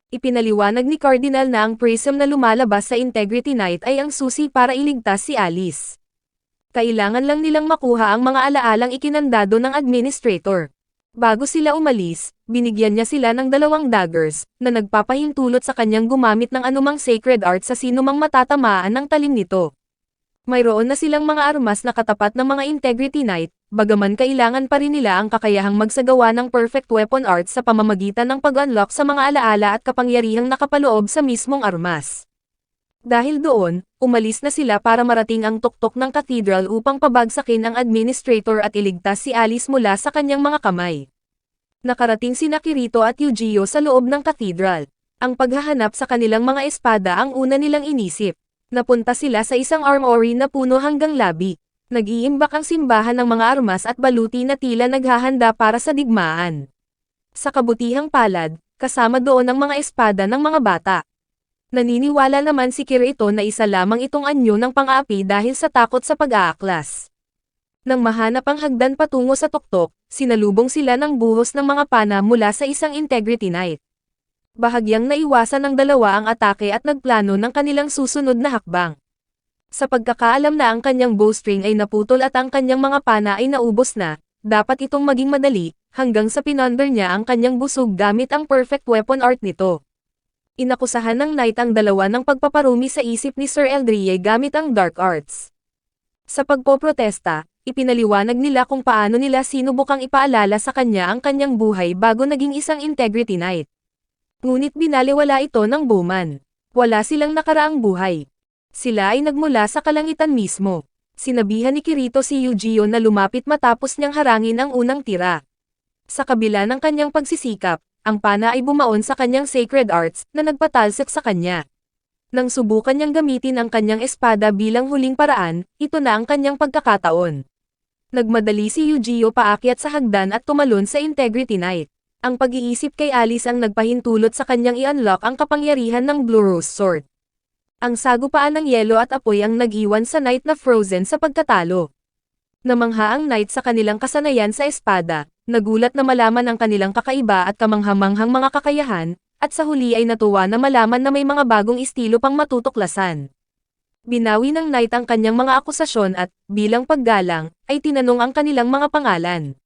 Ipinaliwanag ni Cardinal na ang prism na lumalabas sa Integrity Knight ay ang susi para iligtas si Alice. Kailangan lang nilang makuha ang mga alaalang ikinandado ng administrator. Bago sila umalis, binigyan niya sila ng 2 daggers, na nagpapahintulot sa kanyang gumamit ng anumang sacred art sa sinumang matatamaan ng talim nito. Mayroon na silang mga armas na katapat ng mga Integrity Knight, bagaman kailangan pa rin nila ang kakayahang magsagawa ng perfect weapon art sa pamamagitan ng pag-unlock sa mga alaala at kapangyarihang nakapaloob sa mismong armas. Dahil doon, umalis na sila para marating ang tuktok ng cathedral upang pabagsakin ang administrator at iligtas si Alice mula sa kanyang mga kamay. Nakarating sina Kirito at Eugeo sa loob ng cathedral. Ang paghahanap sa kanilang mga espada ang una nilang inisip. Napunta sila sa isang armory na puno hanggang labi. Nag-iimbak ang simbahan ng mga armas at baluti na tila naghahanda para sa digmaan. Sa kabutihang palad, kasama doon ang mga espada ng mga bata. Naniniwala naman si Kirito na isa lamang itong anyo ng pang-aapi dahil sa takot sa pag-aaklas. Nang mahanap ang hagdan patungo sa tuktok, sinalubong sila ng buhos ng mga pana mula sa isang Integrity Knight. Bahagyang naiwasan ng dalawa ang atake at nagplano ng kanilang susunod na hakbang. Sa pagkakaalam na ang kanyang bowstring ay naputol at ang kanyang mga pana ay naubos na, dapat itong maging madali, hanggang sa pinonder niya ang kanyang busog gamit ang perfect weapon art nito. Inakusahan ng Knight ang dalawa ng pagpaparumi sa isip ni Sir Eldrie gamit ang dark arts. Sa pagpoprotesta, ipinaliwanag nila kung paano nila sinubukang ipaalala sa kanya ang kanyang buhay bago naging isang Integrity Knight. Ngunit binaliwala ito ng Bowman. Wala silang nakaraang buhay. Sila ay nagmula sa kalangitan mismo. Sinabihan ni Kirito si Eugeo na lumapit matapos niyang harangin ang unang tira. Sa kabila ng kanyang pagsisikap, ang pana ay bumaon sa kanyang sacred arts na nagpatalsik sa kanya. Nang subukan niyang gamitin ang kanyang espada bilang huling paraan, ito na ang kanyang pagkakataon. Nagmadali si Eugeo paakyat sa hagdan at tumalon sa Integrity Knight. Ang pag-iisip kay Alice ang nagpahintulot sa kanyang i-unlock ang kapangyarihan ng Blue Rose Sword. Ang sagupaan ng yelo at apoy ang nag-iwan sa Knight na frozen sa pagkatalo. Namangha ang Knight sa kanilang kasanayan sa espada, nagulat na malaman ang kanilang kakaiba at kamanghamanghang mga kakayahan, at sa huli ay natuwa na malaman na may mga bagong estilo pang matutuklasan. Binawi ng Knight ang kanyang mga akusasyon at, bilang paggalang, ay tinanong ang kanilang mga pangalan.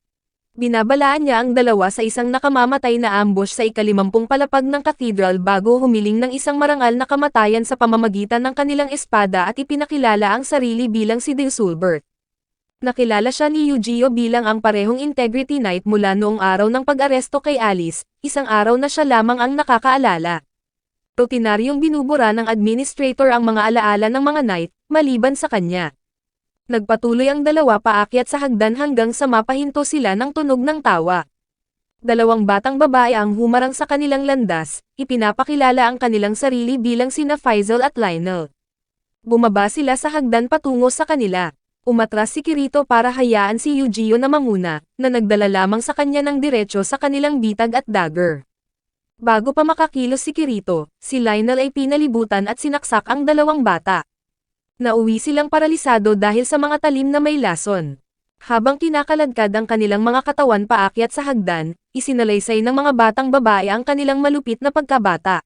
Binabalaan niya ang dalawa sa isang nakamamatay na ambush sa ika-50 palapag ng cathedral bago humiling ng isang marangal na kamatayan sa pamamagitan ng kanilang espada at ipinakilala ang sarili bilang si Deusulbert. Nakilala siya ni Eugeo bilang ang parehong Integrity Knight mula noong araw ng pag-aresto kay Alice, isang araw na siya lamang ang nakakaalala. Rutinaryong binubura ng administrator ang mga alaala ng mga Knight, maliban sa kanya. Nagpatuloy ang dalawa paakyat sa hagdan hanggang sa mapahinto sila ng tunog ng tawa. 2 batang babae ang humarang sa kanilang landas, ipinapakilala ang kanilang sarili bilang sina Faisal at Lionel. Bumaba sila sa hagdan patungo sa kanila. Umatras si Kirito para hayaan si Eugeo na manguna, na nagdala lamang sa kanya ng diretsyo sa kanilang bitag at dagger. Bago pa makakilos si Kirito, si Lionel ay pinalibutan at sinaksak ang dalawang bata. Nauwi silang paralisado dahil sa mga talim na may lason. Habang kinakaladkad ang kanilang mga katawan paakyat sa hagdan, isinalaysay ng mga batang babae ang kanilang malupit na pagkabata.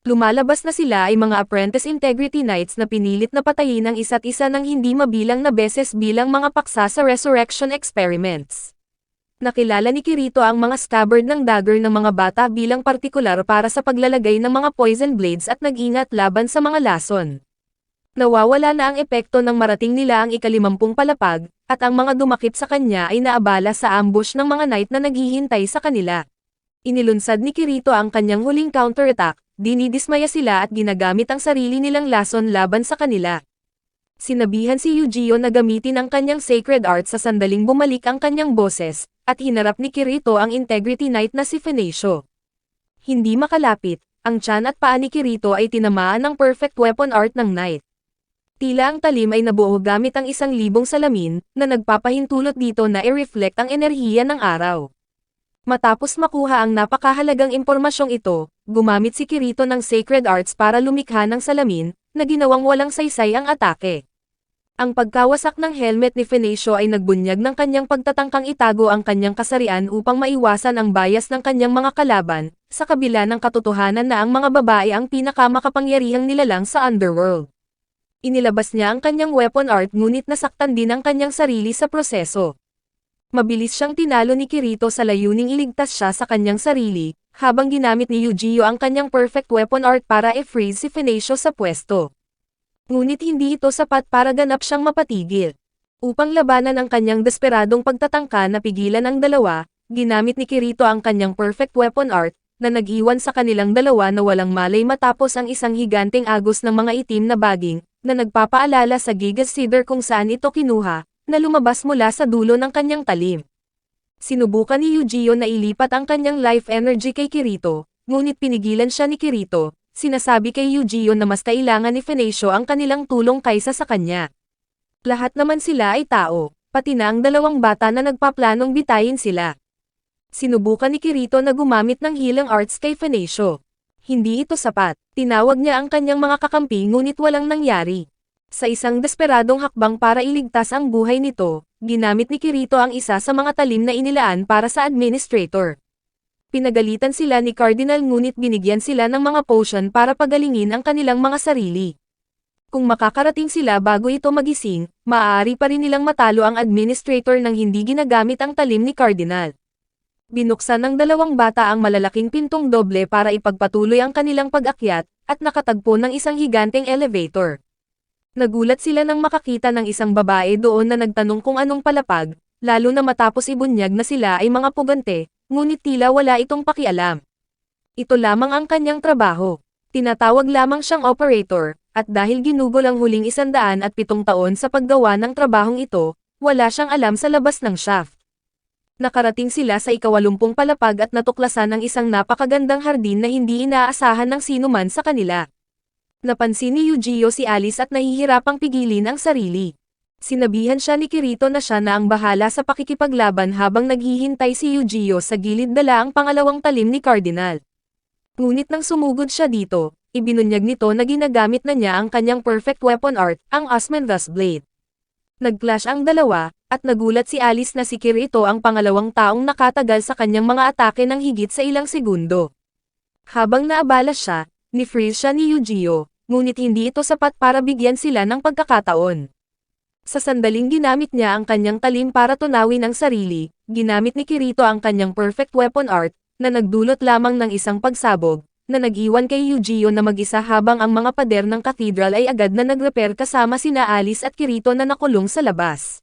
Lumalabas na sila ay mga Apprentice Integrity Knights na pinilit na patayin ang isa't isa ng hindi mabilang na beses bilang mga paksa sa resurrection experiments. Nakilala ni Kirito ang mga scabbard ng dagger ng mga bata bilang partikular para sa paglalagay ng mga poison blades at nag-ingat laban sa mga lason. Nawawala na ang epekto ng marating nila ang ika-50 palapag, at ang mga dumakip sa kanya ay naabala sa ambush ng mga knight na naghihintay sa kanila. Inilunsad ni Kirito ang kanyang huling counterattack, dinidismaya sila at ginagamit ang sarili nilang lason laban sa kanila. Sinabihan si Eugeo na gamitin ang kanyang sacred art sa sandaling bumalik ang kanyang boses, at hinarap ni Kirito ang Integrity Knight na si Fenecio. Hindi makalapit, ang tiyan at paa ni Kirito ay tinamaan ng perfect weapon art ng knight. Tila ang talim ay nabuo gamit ang 1,000 salamin, na nagpapahintulot dito na i-reflect ang enerhiya ng araw. Matapos makuha ang napakahalagang impormasyong ito, gumamit si Kirito ng Sacred Arts para lumikha ng salamin, na ginawang walang saysay ang atake. Ang pagkawasak ng helmet ni Fenecio ay nagbunyag ng kanyang pagtatangkang itago ang kanyang kasarian upang maiwasan ang bias ng kanyang mga kalaban, sa kabila ng katotohanan na ang mga babae ang pinakamakapangyarihang nilalang sa underworld. Inilabas niya ang kanyang weapon art ngunit nasaktan din ang kanyang sarili sa proseso. Mabilis siyang tinalo ni Kirito sa layuning iligtas siya sa kanyang sarili, habang ginamit ni Eugeo ang kanyang perfect weapon art para i-freeze si Fenecio sa pwesto. Ngunit hindi ito sapat para ganap siyang mapatigil. Upang labanan ang kanyang desperadong pagtatangka na pigilan ang dalawa, ginamit ni Kirito ang kanyang perfect weapon art, na nag-iwan sa kanilang dalawa na walang malay matapos ang isang higanteng agos ng mga itim na baging, na nagpapaalala sa Gigas Cedar kung saan ito kinuha, na lumabas mula sa dulo ng kanyang talim. Sinubukan ni Eugeo na ilipat ang kanyang life energy kay Kirito, ngunit pinigilan siya ni Kirito. Sinasabi kay Eugeo na mas kailangan ni Fenecio ang kanilang tulong kaysa sa kanya. Lahat naman sila ay tao, pati na ang dalawang bata na nagpaplanong bitayin sila. Sinubukan ni Kirito na gumamit ng healing arts kay Fenecio. Hindi ito sapat, tinawag niya ang kanyang mga kakampi ngunit walang nangyari. Sa isang desperadong hakbang para iligtas ang buhay nito, ginamit ni Kirito ang isa sa mga talim na inilaan para sa administrator. Pinagalitan sila ni Cardinal ngunit binigyan sila ng mga potion para pagalingin ang kanilang mga sarili. Kung makakarating sila bago ito magising, maaari pa rin nilang matalo ang administrator nang hindi ginagamit ang talim ni Cardinal. Binuksan ng dalawang bata ang malalaking pintong doble para ipagpatuloy ang kanilang pag-akyat, at nakatagpo ng isang higanteng elevator. Nagulat sila nang makakita ng isang babae doon na nagtanong kung anong palapag, lalo na matapos ibunyag na sila ay mga pugante, ngunit tila wala itong pakialam. Ito lamang ang kanyang trabaho. Tinatawag lamang siyang operator, at dahil ginugol ang huling 107 taon sa paggawa ng trabahong ito, wala siyang alam sa labas ng shaft. Nakarating sila sa ika-80 palapag at natuklasan ng isang napakagandang hardin na hindi inaasahan ng sinuman sa kanila. Napansin ni Eugeo si Alice at nahihirapang pigilin ang sarili. Sinabihan siya ni Kirito na siya na ang bahala sa pakikipaglaban habang naghihintay si Eugeo sa gilid dala ang pangalawang talim ni Cardinal. Ngunit nang sumugod siya dito, ibinunyag nito na ginagamit na niya ang kanyang perfect weapon art, ang Osmanthus Blade. Nag-clash ang dalawa, at nagulat si Alice na si Kirito ang pangalawang taong nakatagal sa kanyang mga atake ng higit sa ilang segundo. Habang naabala siya, ni-freeze siya ni Eugeo, ngunit hindi ito sapat para bigyan sila ng pagkakataon. Sa sandaling ginamit niya ang kanyang talim para tunawin ang sarili, ginamit ni Kirito ang kanyang perfect weapon art, na nagdulot lamang ng isang pagsabog, na nag-iwan kay Eugeo na mag-isa habang ang mga pader ng cathedral ay agad na nag-repair kasama sina Alice at Kirito na nakulong sa labas.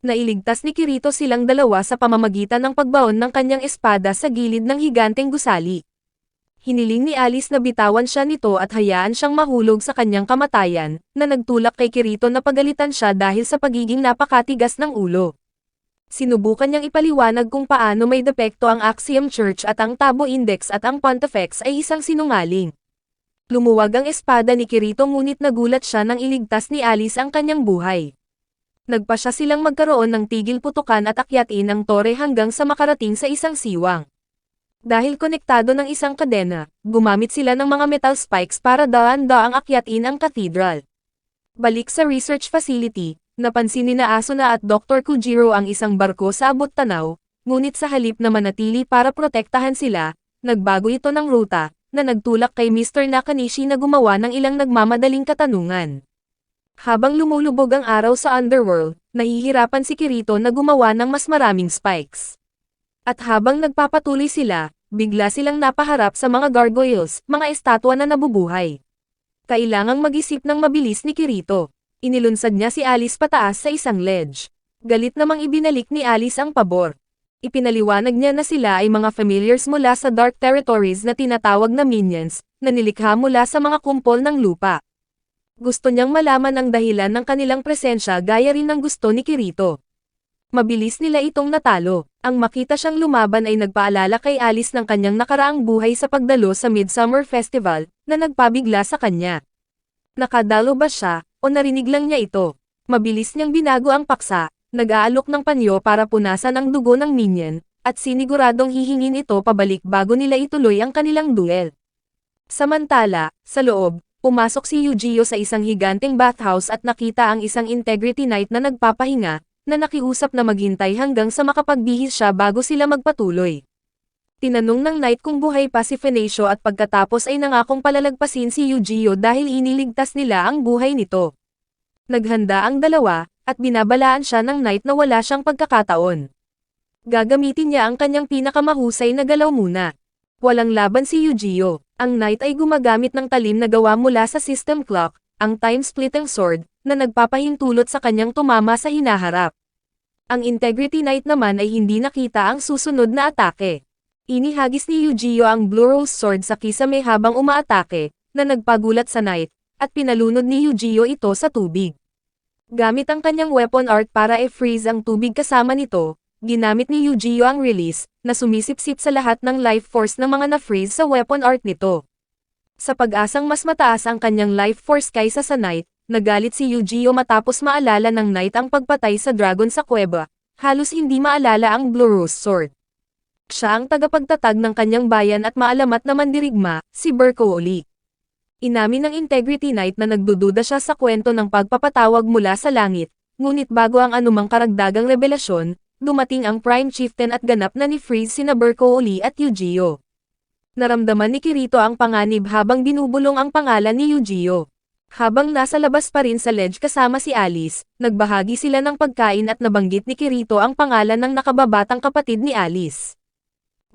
Nailigtas ni Kirito silang dalawa sa pamamagitan ng pagbaon ng kanyang espada sa gilid ng higanteng gusali. Hiniling ni Alice na bitawan siya nito at hayaan siyang mahulog sa kanyang kamatayan, na nagtulak kay Kirito na pagalitan siya dahil sa pagiging napakatigas ng ulo. Sinubukan niyang ipaliwanag kung paano may depekto ang Axiom Church at ang Tabo Index at ang Pontifex ay isang sinungaling. Lumuwag ang espada ni Kirito ngunit nagulat siya nang iligtas ni Alice ang kanyang buhay. Nagpa siya silang magkaroon ng tigil putukan at akyatin ang tore hanggang sa makarating sa isang siwang. Dahil konektado ng isang kadena, gumamit sila ng mga metal spikes para daan-daang akyatin ang cathedral. Balik sa research facility, napansin ni Asuna at Dr. Kujiro ang isang barko sa abot-tanaw, ngunit sa halip na manatili para protektahan sila, nagbago ito ng ruta, na nagtulak kay Mr. Nakanishi na gumawa ng ilang nagmamadaling katanungan. Habang lumulubog ang araw sa underworld, nahihirapan si Kirito na gumawa ng mas maraming spikes. At habang nagpapatuloy sila, bigla silang napaharap sa mga gargoyles, mga estatwa na nabubuhay. Kailangang mag-isip ng mabilis ni Kirito. Inilunsad niya si Alice pataas sa isang ledge. Galit namang ibinalik ni Alice ang pabor. Ipinaliwanag niya na sila ay mga familiars mula sa Dark Territories na tinatawag na minions, na nilikha mula sa mga kumpol ng lupa. Gusto niyang malaman ang dahilan ng kanilang presensya gaya rin ng gusto ni Kirito. Mabilis nila itong natalo. Ang makita siyang lumaban ay nagpaalala kay Alice ng kanyang nakaraang buhay sa pagdalo sa Midsummer Festival, na nagpabigla sa kanya. Nakadalo ba siya, o narinig lang niya ito? Mabilis niyang binago ang paksa, nag-aalok ng panyo para punasan ang dugo ng minion, at siniguradong hihingin ito pabalik bago nila ituloy ang kanilang duel. Samantala, sa loob, pumasok si Eugeo sa isang higanteng bathhouse at nakita ang isang Integrity Knight na nagpapahinga, na nakiusap na maghintay hanggang sa makapagbihis siya bago sila magpatuloy. Tinanong ng Knight kung buhay pa si Venecio at pagkatapos ay nangakong palalagpasin si Eugeo dahil iniligtas nila ang buhay nito. Naghanda ang dalawa, at binabalaan siya ng Knight na wala siyang pagkakataon. Gagamitin niya ang kanyang pinakamahusay na galaw muna. Walang laban si Eugeo. Ang Knight ay gumagamit ng talim na gawa mula sa system clock, ang time-splitting sword, na nagpapahintulot sa kanyang tumama sa hinaharap. Ang Integrity Knight naman ay hindi nakita ang susunod na atake. Inihagis ni Eugeo ang Blue Rose Sword sa kisame habang umaatake, na nagpagulat sa Knight, at pinalunod ni Eugeo ito sa tubig. Gamit ang kanyang weapon art para i-freeze ang tubig kasama nito, ginamit ni Eugeo ang release, na sumisipsip sa lahat ng life force ng mga na-freeze sa weapon art nito. Sa pag-asang mas mataas ang kanyang life force kaysa sa Knight, nagalit si Eugeo matapos maalala ng Knight ang pagpatay sa dragon sa kuweba, halos hindi maalala ang Blue Rose Sword. Siya ang tagapagtatag ng kanyang bayan at maalamat na mandirigma, si Bercouli. Inamin ng Integrity Knight na nagdududa siya sa kwento ng pagpapatawag mula sa langit, ngunit bago ang anumang karagdagang revelasyon, dumating ang Prime Chieftain at ganap na ni-freeze sina Bercouli at Eugeo. Naramdaman ni Kirito ang panganib habang binubulong ang pangalan ni Eugeo. Habang nasa labas pa rin sa ledge kasama si Alice, nagbahagi sila ng pagkain at nabanggit ni Kirito ang pangalan ng nakababatang kapatid ni Alice.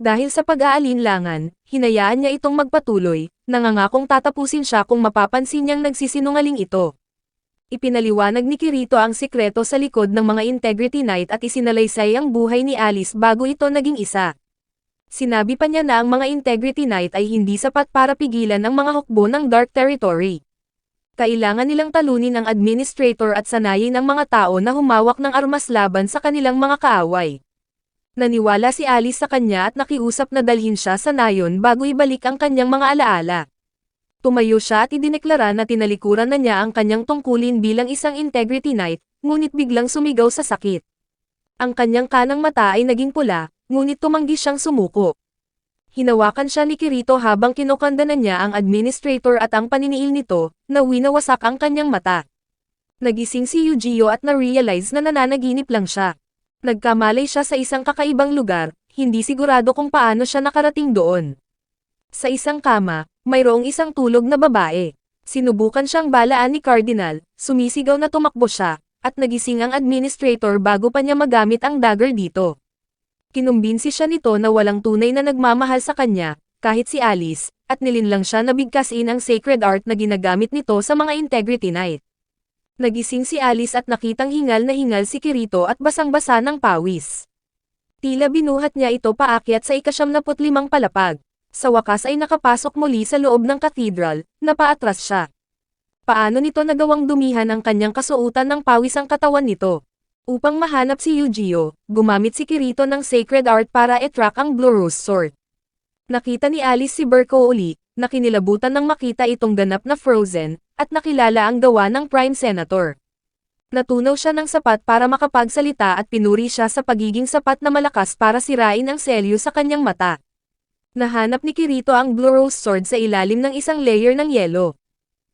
Dahil sa pag-aalinlangan, hinayaan niya itong magpatuloy, nangangakong tatapusin siya kung mapapansin niyang nagsisinungaling ito. Ipinaliwanag ni Kirito ang sikreto sa likod ng mga Integrity Knight at isinalaysay ang buhay ni Alice bago ito naging isa. Sinabi pa niya na ang mga Integrity Knight ay hindi sapat para pigilan ang mga hukbo ng Dark Territory. Kailangan nilang talunin ang administrator at sanayin ang mga tao na humawak ng armas laban sa kanilang mga kaaway. Naniwala si Alice sa kanya at nakiusap na dalhin siya sa nayon bago ibalik ang kanyang mga alaala. Tumayo siya at idineklara na tinalikuran na niya ang kanyang tungkulin bilang isang Integrity Knight, ngunit biglang sumigaw sa sakit. Ang kanyang kanang mata ay naging pula, ngunit tumanggi siyang sumuko. Hinawakan siya ni Kirito habang kinukandanan niya ang administrator at ang paniniil nito, na winawasak ang kanyang mata. Nagising si Eugeo at na-realize na nananaginip lang siya. Nagkamalay siya sa isang kakaibang lugar, hindi sigurado kung paano siya nakarating doon. Sa isang kama, mayroong isang tulog na babae. Sinubukan siyang balaan ni Cardinal, sumisigaw na tumakbo siya, at nagising ang administrator bago pa niya magamit ang dagger dito. Kinumbinsi siya nito na walang tunay na nagmamahal sa kanya, kahit si Alice, at nilinlang siya na bigkasin ang sacred art na ginagamit nito sa mga Integrity Knight. Nagising si Alice at nakitang hingal na hingal si Kirito at basang-basa ng pawis. Tila binuhat niya ito paakyat sa ika-75 palapag. Sa wakas ay nakapasok muli sa loob ng cathedral, na paatras siya. Paano nito nagawang dumihan ang kanyang kasuotan ng pawis ang katawan nito? Upang mahanap si Eugeo, gumamit si Kirito ng sacred art para i-track ang Blue Rose Sword. Nakita ni Alice si Bercouli, nakinilabutan nang makita itong ganap na frozen, at nakilala ang gawa ng Prime Senator. Natunaw siya ng sapat para makapagsalita at pinuri siya sa pagiging sapat na malakas para sirain ang selyo sa kanyang mata. Nahanap ni Kirito ang Blue Rose Sword sa ilalim ng isang layer ng yelo.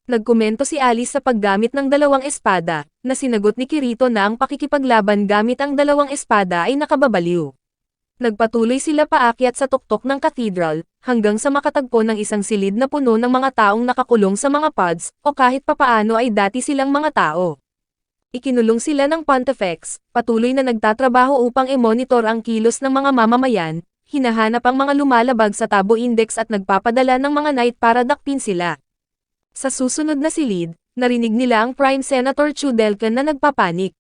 Nagkomento si Alice sa paggamit ng dalawang espada, na sinagot ni Kirito na ang pakikipaglaban gamit ang dalawang espada ay nakababaliw. Nagpatuloy sila paakyat sa tuktok ng cathedral, hanggang sa makatagpo ng isang silid na puno ng mga taong nakakulong sa mga pods, o kahit papaano ay dati silang mga tao. Ikinulong sila ng Pontifex, patuloy na nagtatrabaho upang i-monitor ang kilos ng mga mamamayan, hinahanap ang mga lumalabag sa Tabo Index at nagpapadala ng mga knight para dakpin sila. Sa susunod na silid, narinig nila ang Prime Senator Chudelkan na nagpapanik.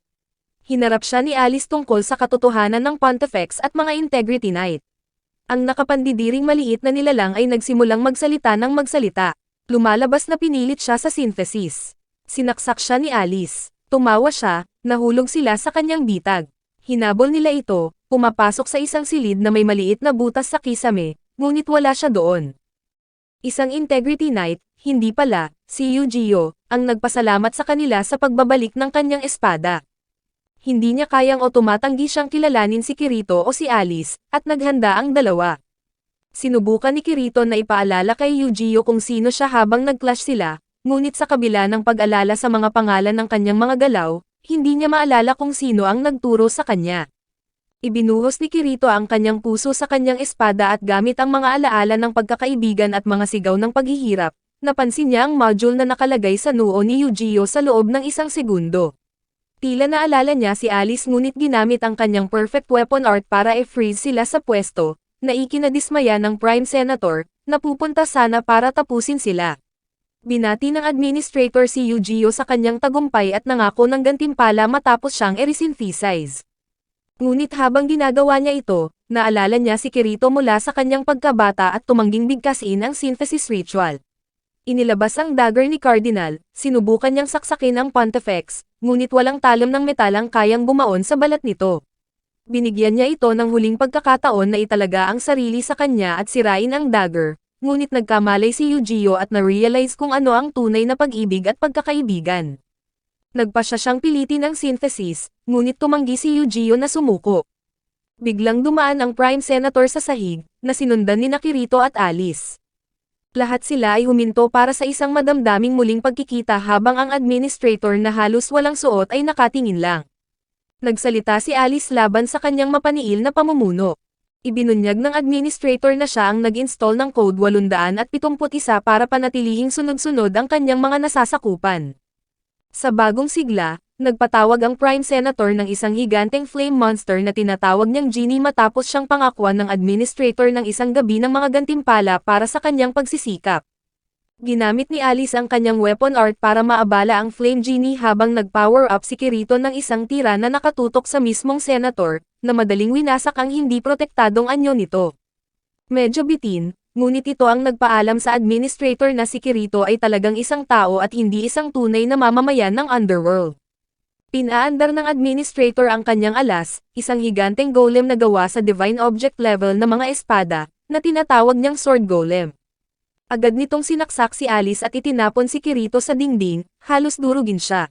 Hinarap siya ni Alice tungkol sa katotohanan ng Pontifex at mga Integrity Knight. Ang nakapandidiring maliit na nilalang ay nagsimulang magsalita ng magsalita. Lumalabas na pinilit siya sa synthesis. Sinaksak siya ni Alice. Tumawa siya, nahulog sila sa kanyang bitag. Hinabol nila ito, pumapasok sa isang silid na may maliit na butas sa kisame, ngunit wala siya doon. Isang Integrity Knight, hindi pala, si Yu-Gi-Oh, ang nagpasalamat sa kanila sa pagbabalik ng kanyang espada. Hindi niya kayang o tumatanggi siyang kilalanin si Kirito o si Alice, at naghanda ang dalawa. Sinubukan ni Kirito na ipaalala kay Yu-Gi-Oh kung sino siya habang nag-clash sila, ngunit sa kabila ng pag-alala sa mga pangalan ng kanyang mga galaw, hindi niya maalala kung sino ang nagturo sa kanya. Ibinuhos ni Kirito ang kanyang puso sa kanyang espada at gamit ang mga alaala ng pagkakaibigan at mga sigaw ng paghihirap, napansin niya ang module na nakalagay sa noo ni Yu-Gi-Oh sa loob ng isang segundo. Tila naalala niya si Alice ngunit ginamit ang kanyang perfect weapon art para i-freeze sila sa pwesto, na ikinadismaya ng Prime Senator, na pupunta sana para tapusin sila. Binati ng administrator si Yu-Gi-Oh sa kanyang tagumpay at nangako ng gantimpala matapos siyang i-resynthesize. Ngunit habang ginagawa niya ito, naalala niya si Kirito mula sa kanyang pagkabata at tumangging bigkasin ang synthesis ritual. Inilabas ang dagger ni Cardinal, sinubukan niyang saksakin ang Pontifex, ngunit walang talam ng metal ang kayang bumaon sa balat nito. Binigyan niya ito ng huling pagkakataon na italaga ang sarili sa kanya at sirain ang dagger, ngunit nagkamalay si Yu-Gi-Oh at na-realize kung ano ang tunay na pag-ibig at pagkakaibigan. Nagpasya siyang pilitin ang synthesis, ngunit tumanggi si Yu-Gi-Oh na sumuko. Biglang dumaan ang Prime Senator sa sahig, na sinundan ni Kirito at Alice. Lahat sila ay huminto para sa isang madamdaming muling pagkikita habang ang administrator na halos walang suot ay nakatingin lang. Nagsalita si Alice laban sa kanyang mapaniil na pamumuno. Ibinunyag ng administrator na siya ang nag-install ng Code 871 para panatilihing sunod-sunod ang kanyang mga nasasakupan. Sa bagong sigla, nagpatawag ang Prime Senator ng isang higanteng flame monster na tinatawag niyang Genie matapos siyang pangakwan ng administrator ng isang gabi ng mga gantimpala para sa kanyang pagsisikap. Ginamit ni Alice ang kanyang weapon art para maabala ang Flame Genie habang nag-power up si Kirito ng isang tira na nakatutok sa mismong Senator, na madaling winasak ang hindi protektadong anyo nito. Medyo bitin, ngunit ito ang nagpaalam sa administrator na si Kirito ay talagang isang tao at hindi isang tunay na mamamayan ng underworld. Pinaandar ng administrator ang kanyang alas, isang higanteng golem na gawa sa divine object level na mga espada, na tinatawag niyang sword golem. Agad nitong sinaksak si Alice at itinapon si Kirito sa dingding, halos durugin siya.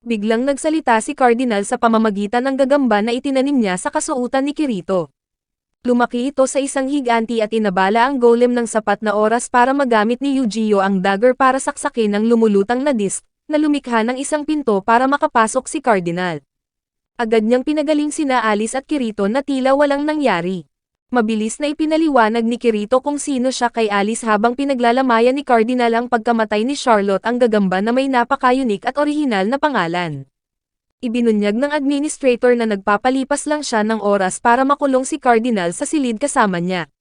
Biglang nagsalita si Cardinal sa pamamagitan ng gagamba na itinanim niya sa kasuotan ni Kirito. Lumaki ito sa isang higanti at inabala ang golem ng sapat na oras para magamit ni Yu-Gi-Oh ang dagger para saksakin ang lumulutang na disc, na lumikha ng isang pinto para makapasok si Cardinal. Agad niyang pinagaling sina Alice at Kirito na tila walang nangyari. Mabilis na ipinaliwanag ni Kirito kung sino siya kay Alice habang pinaglalamayan ni Cardinal ang pagkamatay ni Charlotte ang gagamba na may napaka-unique at orihinal na pangalan. Ibinunyag ng administrator na nagpapalipas lang siya ng oras para makulong si Cardinal sa silid kasama niya.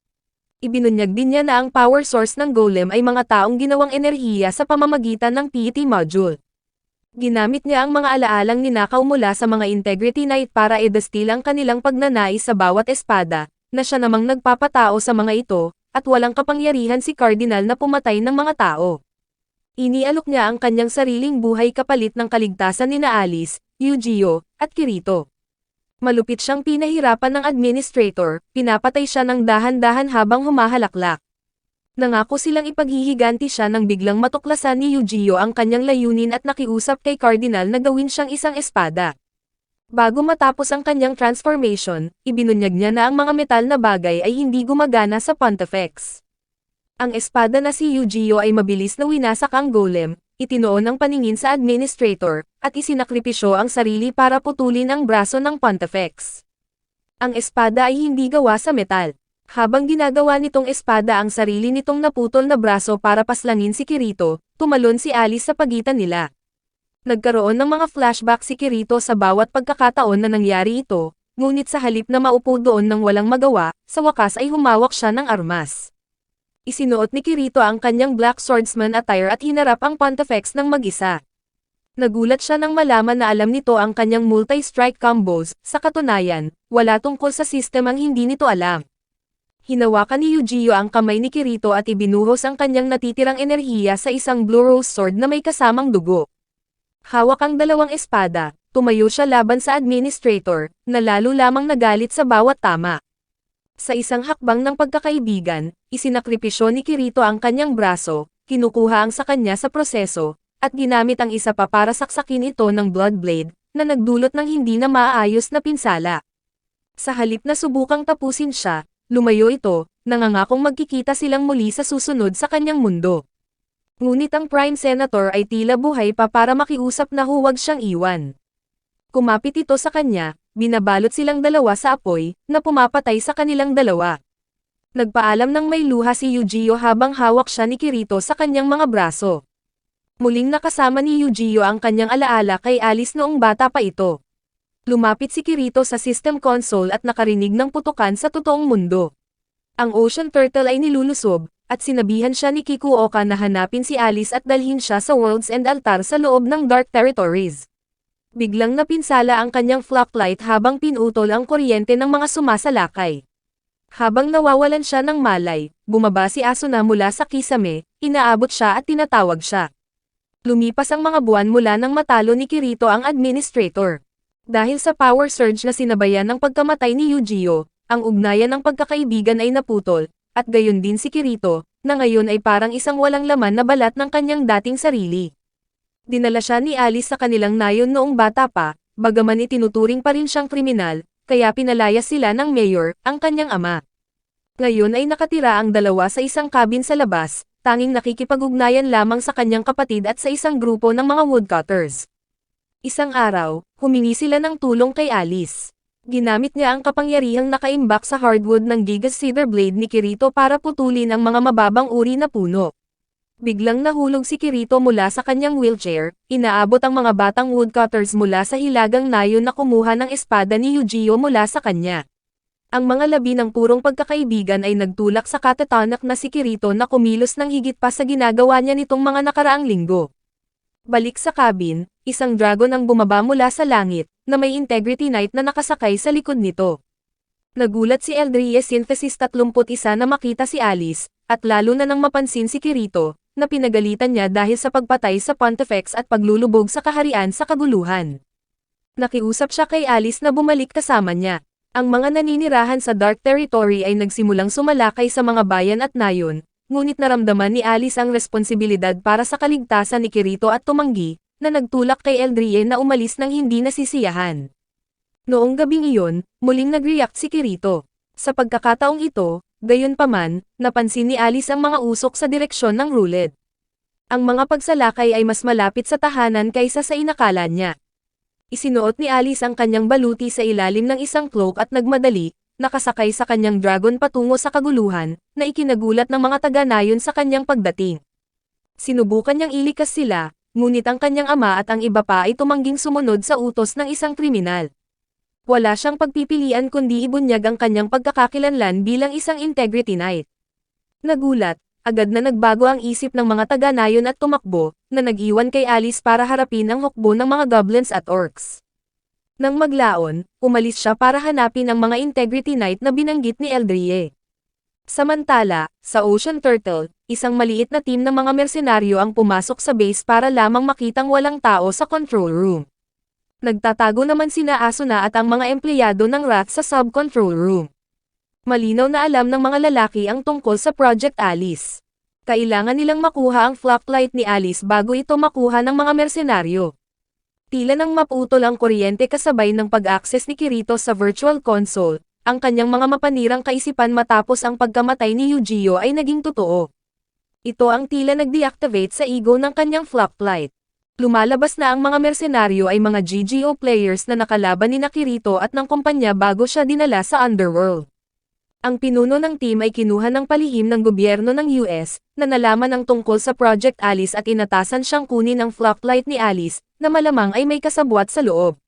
Ibinunyag din niya na ang power source ng golem ay mga taong ginawang enerhiya sa pamamagitan ng PET module. Ginamit niya ang mga alaalang ninakaw mula sa mga Integrity Knight para i-distill ang kanilang pagnanais sa bawat espada, na siya namang nagpapatao sa mga ito, at walang kapangyarihan si Cardinal na pumatay ng mga tao. Inialok niya ang kanyang sariling buhay kapalit ng kaligtasan ni Alice, Yu-Gi-Oh, at Kirito. Malupit siyang pinahirapan ng administrator, pinapatay siya ng dahan-dahan habang humahalaklak. Nangako silang ipaghihiganti siya nang biglang matuklasan ni Eugeo ang kanyang layunin at nakiusap kay Cardinal na gawin siyang isang espada. Bago matapos ang kanyang transformation, ibinunyag niya na ang mga metal na bagay ay hindi gumagana sa Pontifex. Ang espada na si Eugeo ay mabilis na winasak ang golem, itinoon ang paningin sa administrator, at isinakripisyo ang sarili para putulin ang braso ng Pontifex. Ang espada ay hindi gawa sa metal. Habang ginagawa nitong espada ang sarili nitong naputol na braso para paslangin si Kirito, tumalon si Alice sa pagitan nila. Nagkaroon ng mga flashback si Kirito sa bawat pagkakataon na nangyari ito, ngunit sa halip na maupo doon ng walang magawa, sa wakas ay humawak siya ng armas. Isinuot ni Kirito ang kanyang Black Swordsman attire at hinarap ang Pontifex ng mag-isa. Nagulat siya nang malaman na alam nito ang kanyang multi-strike combos, sa katunayan, wala tungkol sa system ang hindi nito alam. Hinawakan ni Eugeo ang kamay ni Kirito at ibinuhos ang kanyang natitirang enerhiya sa isang Blue Rose Sword na may kasamang dugo. Hawak ang dalawang espada, tumayo siya laban sa administrator, na lalo lamang nagalit sa bawat tama. Sa isang hakbang ng pagkakaibigan, isinakripisyo ni Kirito ang kanyang braso, kinukuha ang sa kanya sa proseso, at ginamit ang isa pa para saksakin ito ng Blood Blade, na nagdulot ng hindi na maayos na pinsala. Sa halip na subukang tapusin siya, lumayo ito, nangangakong magkikita silang muli sa susunod sa kanyang mundo. Ngunit ang Prime Senator ay tila buhay pa para makiusap na huwag siyang iwan. Kumapit ito sa kanya, binabalot silang dalawa sa apoy, na pumapatay sa kanilang dalawa. Nagpaalam ng may luha si Eugeo habang hawak siya ni Kirito sa kanyang mga braso. Muling nakasama ni Eugeo ang kanyang alaala kay Alice noong bata pa ito. Lumapit si Kirito sa system console at nakarinig ng putukan sa totoong mundo. Ang Ocean Turtle ay nilulusob, at sinabihan siya ni Kikuoka na hanapin si Alice at dalhin siya sa World's End altar sa loob ng Dark Territories. Biglang napinsala ang kanyang flocklight habang pinutol ang kuryente ng mga sumasalakay. Habang nawawalan siya ng malay, bumaba si Asuna mula sa kisame, inaabot siya at tinatawag siya. Lumipas ang mga buwan mula nang matalo ni Kirito ang administrator. Dahil sa power surge na sinabayan ng pagkamatay ni Eugeo, ang ugnayan ng pagkakaibigan ay naputol, at gayon din si Kirito, na ngayon ay parang isang walang laman na balat ng kanyang dating sarili. Dinala siya ni Alice sa kanilang nayon noong bata pa, bagaman itinuturing pa rin siyang kriminal, kaya pinalayas sila ng mayor, ang kanyang ama. Ngayon ay nakatira ang dalawa sa isang cabin sa labas, tanging nakikipag-ugnayan lamang sa kanyang kapatid at sa isang grupo ng mga woodcutters. Isang araw, humingi sila ng tulong kay Alice. Ginamit niya ang kapangyarihang nakaimbak sa hardwood ng Gigas Cedar Blade ni Kirito para putulin ang mga mababang uri na puno. Biglang nahulog si Kirito mula sa kanyang wheelchair, inaabot ang mga batang woodcutters mula sa hilagang nayon na kumuha ng espada ni Eugeo mula sa kanya. Ang mga labi ng purong pagkakaibigan ay nagtulak sa katatanak na si Kirito na kumilos ng higit pa sa ginagawa niya nitong mga nakaraang linggo. Balik sa cabin, isang dragon ang bumaba mula sa langit, na may Integrity Knight na nakasakay sa likod nito. Nagulat si Eldrie Synthesis 31 na makita si Alice, at lalo na nang mapansin si Kirito, na pinagalitan niya dahil sa pagpatay sa Pontifex at paglulubog sa kaharian sa kaguluhan. Nakiusap siya kay Alice na bumalik kasama niya. Ang mga naninirahan sa Dark Territory ay nagsimulang sumalakay sa mga bayan at nayon, ngunit naramdaman ni Alice ang responsibilidad para sa kaligtasan ni Kirito at tumanggi, na nagtulak kay Eldrie na umalis ng hindi nasisiyahan. Noong gabing iyon, muling nag-react si Kirito. Sa pagkakataong ito, gayunpaman, napansin ni Alice ang mga usok sa direksyon ng Ruled. Ang mga pagsalakay ay mas malapit sa tahanan kaysa sa inakala niya. Isinuot ni Alice ang kanyang baluti sa ilalim ng isang cloak at nagmadali, nakasakay sa kanyang dragon patungo sa kaguluhan, na ikinagulat ng mga taga-nayon sa kanyang pagdating. Sinubukan niyang ilikas sila, ngunit ang kanyang ama at ang iba pa ay tumangging sumunod sa utos ng isang kriminal. Wala siyang pagpipilian kundi ibunyag ang kanyang pagkakakilanlan bilang isang Integrity Knight. Nagulat, agad na nagbago ang isip ng mga taga-nayon at tumakbo, na nag-iwan kay Alice para harapin ang hukbo ng mga goblins at orcs. Nang maglaon, umalis siya para hanapin ang mga Integrity Knight na binanggit ni Eldrie. Samantala, sa Ocean Turtle, isang maliit na team ng mga mersenaryo ang pumasok sa base para lamang makitang walang tao sa control room. Nagtatago naman sina Asuna at ang mga empleyado ng Wrath sa sub-control room. Malinaw na alam ng mga lalaki ang tungkol sa Project Alice. Kailangan nilang makuha ang flocklight ni Alice bago ito makuha ng mga mersenaryo. Tila nang maputol ang kuryente kasabay ng pag-access ni Kirito sa virtual console, ang kanyang mga mapanirang kaisipan matapos ang pagkamatay ni Eugeo ay naging totoo. Ito ang tila nag-deactivate sa ego ng kanyang flocklight. Lumalabas na ang mga mersenaryo ay mga GGO players na nakalaban ni Kirito at ng kumpanya bago siya dinala sa Underworld. Ang pinuno ng team ay kinuha ng palihim ng gobyerno ng US, na nalaman ang tungkol sa Project Alice at inatasan siyang kunin ang flocklight ni Alice, na malamang ay may kasabwat sa loob.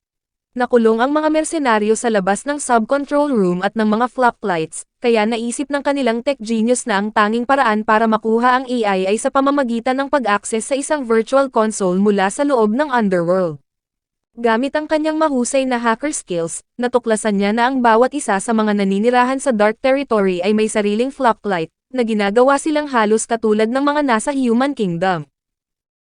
Nakulong ang mga mersenaryo sa labas ng sub-control room at ng mga flocklights, kaya naisip ng kanilang tech genius na ang tanging paraan para makuha ang AI ay sa pamamagitan ng pag-access sa isang virtual console mula sa loob ng Underworld. Gamit ang kanyang mahusay na hacker skills, natuklasan niya na ang bawat isa sa mga naninirahan sa Dark Territory ay may sariling flocklight, na ginagawa silang halos katulad ng mga nasa Human Kingdom.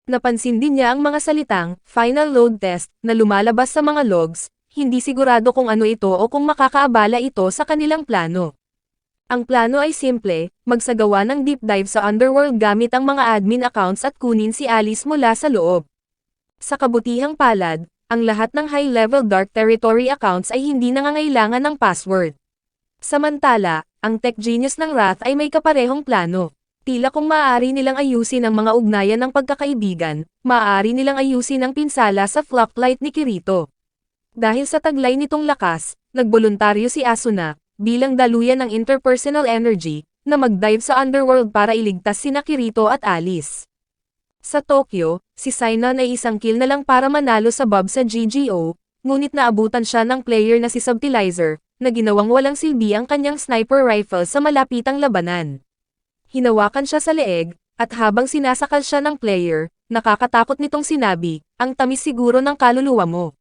Napansin din niya ang mga salitang, final load test, na lumalabas sa mga logs, hindi sigurado kung ano ito o kung makakaabala ito sa kanilang plano. Ang plano ay simple, magsagawa ng deep dive sa Underworld gamit ang mga admin accounts at kunin si Alice mula sa loob. Sa kabutihang palad, ang lahat ng high-level Dark Territory accounts ay hindi nangangailangan ng password. Samantala, ang tech genius ng Wrath ay may kaparehong plano. Tila kung maaari nilang ayusin ang mga ugnayan ng pagkakaibigan, maaari nilang ayusin ang pinsala sa flocklight ni Kirito. Dahil sa taglay nitong lakas, nagboluntaryo si Asuna, bilang daluyan ng interpersonal energy, na mag-dive sa Underworld para iligtas sina Kirito at Alice. Sa Tokyo, si Sainan ay isang kill na lang para manalo sa Bob sa GGO, ngunit naabutan siya ng player na si Subtilizer, na ginawang walang silbi ang kanyang sniper rifle sa malapitang labanan. Hinawakan siya sa leeg, at habang sinasakal siya ng player, nakakatakot nitong sinabi, ang tamis siguro ng kaluluwa mo.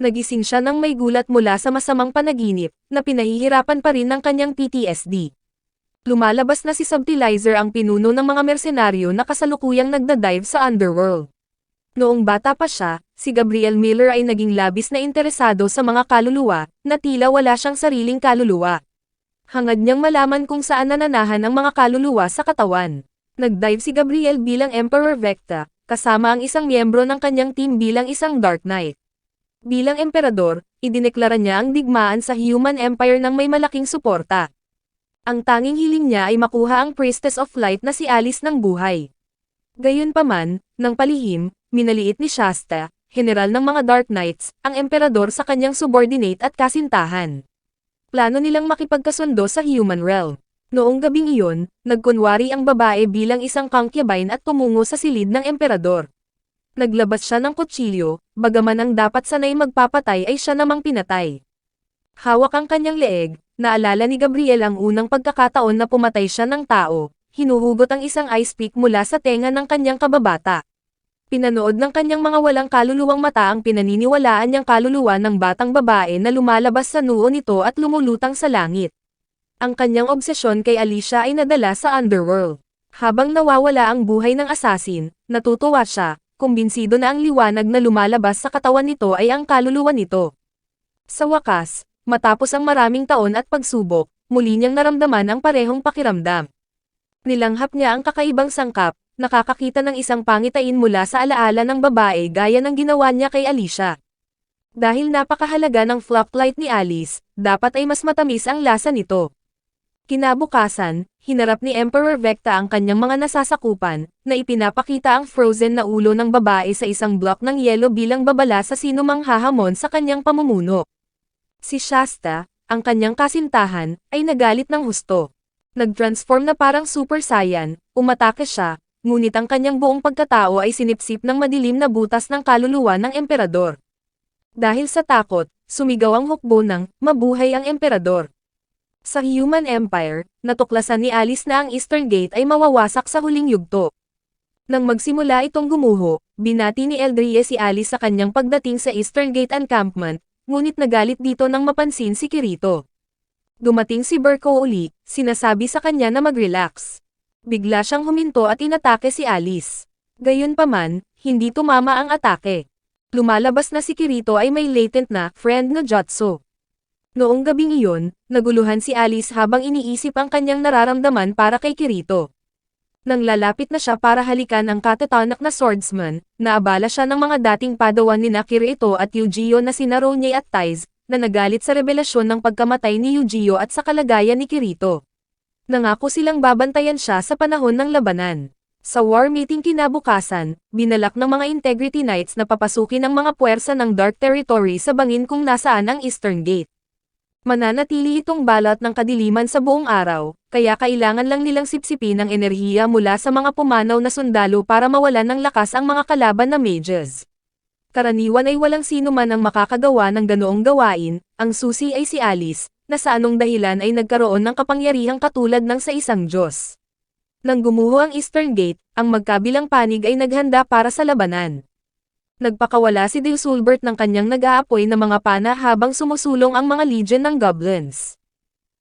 Nagising siya nang may gulat mula sa masamang panaginip, na pinahihirapan pa rin ng kanyang PTSD. Lumalabas na si Subtilizer ang pinuno ng mga mersenaryo na kasalukuyang nagda-dive sa Underworld. Noong bata pa siya, si Gabriel Miller ay naging labis na interesado sa mga kaluluwa, na tila wala siyang sariling kaluluwa. Hangad niyang malaman kung saan nananahan ang mga kaluluwa sa katawan. Nag-dive si Gabriel bilang Emperor Vecta, kasama ang isang miyembro ng kanyang team bilang isang Dark Knight. Bilang emperador, idineklara niya ang digmaan sa Human Empire ng may malaking suporta. Ang tanging hiling niya ay makuha ang Priestess of Light na si Alice ng buhay. Gayunpaman, ng palihim, minaliit ni Shasta, general ng mga Dark Knights, ang emperador sa kanyang subordinate at kasintahan. Plano nilang makipagkasundo sa human realm. Noong gabing iyon, nagkunwari ang babae bilang isang concubine at tumungo sa silid ng emperador. Naglabas siya ng kutsilyo, bagaman ang dapat sanay magpapatay ay siya namang pinatay. Hawak ang kanyang leeg, naalala ni Gabriel ang unang pagkakataon na pumatay siya ng tao, hinuhugot ang isang ice pick mula sa tenga ng kanyang kababata. Pinanood ng kanyang mga walang kaluluwang mata ang pinaniniwalaan niyang kaluluwa ng batang babae na lumalabas sa noo nito at lumulutang sa langit. Ang kanyang obsesyon kay Alicia ay nadala sa Underworld. Habang nawawala ang buhay ng assassin, natutuwa siya, kumbinsido na ang liwanag na lumalabas sa katawan nito ay ang kaluluwa nito. Sa wakas, matapos ang maraming taon at pagsubok, muli niyang naramdaman ang parehong pakiramdam. Nilanghap niya ang kakaibang sangkap, nakakakita ng isang pangitain mula sa alaala ng babae gaya ng ginawa niya kay Alicia. Dahil napakahalaga ng flocklight ni Alice, dapat ay mas matamis ang lasa nito. Kinabukasan, hinarap ni Emperor Vecta ang kanyang mga nasasakupan, na ipinapakita ang frozen na ulo ng babae sa isang block ng yelo bilang babala sa sinumang hahamon sa kanyang pamumuno. Si Shasta, ang kanyang kasintahan, ay nagalit ng husto. Nag-transform na parang Super Saiyan, umatake siya, ngunit ang kanyang buong pagkatao ay sinipsip ng madilim na butas ng kaluluwa ng emperador. Dahil sa takot, sumigaw ang hukbo ng, mabuhay ang emperador. Sa Human Empire, natuklasan ni Alice na ang Eastern Gate ay mawawasak sa huling yugto. Nang magsimula itong gumuho, binati ni Eldrie si Alice sa kanyang pagdating sa Eastern Gate Encampment, ngunit nagalit dito nang mapansin si Kirito. Dumating si Berko uli, sinasabi sa kanya na mag-relax. Bigla siyang huminto at inatake si Alice. Gayunpaman, hindi tumama ang atake. Lumalabas na si Kirito ay may latent na friend no jutsu. Noong gabing iyon, naguluhan si Alice habang iniisip ang kanyang nararamdaman para kay Kirito. Nang lalapit na siya para halikan ang katatanak na swordsman, naabala siya ng mga dating padawan ni Kirito at Eugeo na sina Ronye at Taiz, na nagalit sa revelasyon ng pagkamatay ni Eugeo at sa kalagayan ni Kirito. Nangako silang babantayan siya sa panahon ng labanan. Sa war meeting kinabukasan, binalak ng mga Integrity Knights na papasukin ang mga puwersa ng Dark Territory sa bangin kung nasaan ang Eastern Gate. Mananatili itong balot ng kadiliman sa buong araw, kaya kailangan lang nilang sipsipin ang enerhiya mula sa mga pumanaw na sundalo para mawalan ng lakas ang mga kalaban na mages. Karaniwan ay walang sino man ang makakagawa ng ganoong gawain, ang susi ay si Alice, na sa anong dahilan ay nagkaroon ng kapangyarihang katulad ng sa isang Diyos. Nang gumuho ang Eastern Gate, ang magkabilang panig ay naghanda para sa labanan. Nagpakawala si Deusulbert ng kanyang nag-aapoy na mga pana habang sumusulong ang mga legion ng goblins.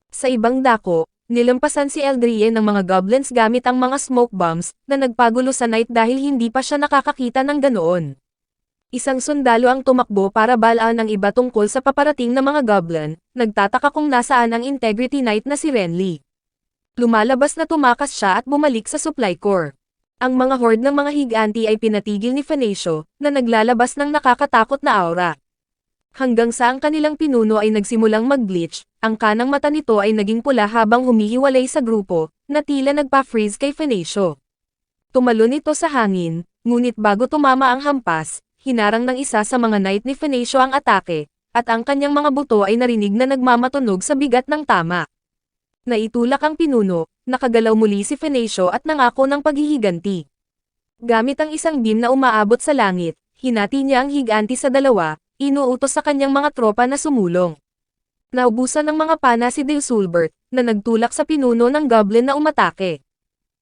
Sa ibang dako, nilampasan si Eldrie ng mga goblins gamit ang mga smoke bombs na nagpagulo sa night dahil hindi pa siya nakakakita ng ganoon. Isang sundalo ang tumakbo para balaan ang iba tungkol sa paparating na mga goblin, nagtataka kung nasaan ang Integrity Knight na si Renly. Lumalabas na tumakas siya at bumalik sa supply core. Ang mga horde ng mga higanti ay pinatigil ni Fenecio, na naglalabas ng nakakatakot na aura. Hanggang sa ang kanilang pinuno ay nagsimulang mag-glitch, ang kanang mata nito ay naging pula habang humihiwalay sa grupo, na tila nagpa-freeze kay Fenecio. Tumalon ito sa hangin, ngunit bago tumama ang hampas, hinarang ng isa sa mga knight ni Fenecio ang atake, at ang kanyang mga buto ay narinig na nagmamatunog sa bigat ng tama. Naitulak ang pinuno, nakagalaw muli si Fenecio at nangako ng paghihiganti. Gamit ang isang beam na umaabot sa langit, hinati niya ang higanti sa dalawa, inuutos sa kanyang mga tropa na sumulong. Naubusan ng mga pana si Deusulbert, na nagtulak sa pinuno ng goblin na umatake.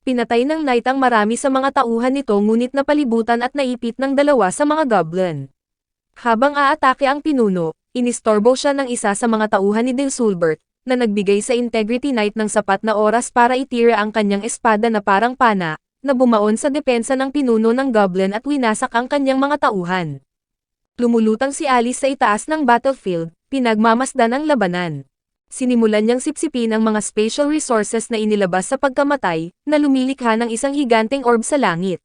Pinatay ng knight ang marami sa mga tauhan nito ngunit napalibutan at naipit ng dalawa sa mga goblin. Habang aatake ang pinuno, inistorbo siya ng isa sa mga tauhan ni Deusulbert, na nagbigay sa Integrity Knight ng sapat na oras para itira ang kanyang espada na parang pana, na bumaon sa depensa ng pinuno ng goblin at winasak ang kanyang mga tauhan. Lumulutang si Alice sa itaas ng battlefield, pinagmamasdan ang labanan. Sinimulan niyang sipsipin ang mga spatial resources na inilabas sa pagkamatay, na lumilikha ng isang higanteng orb sa langit.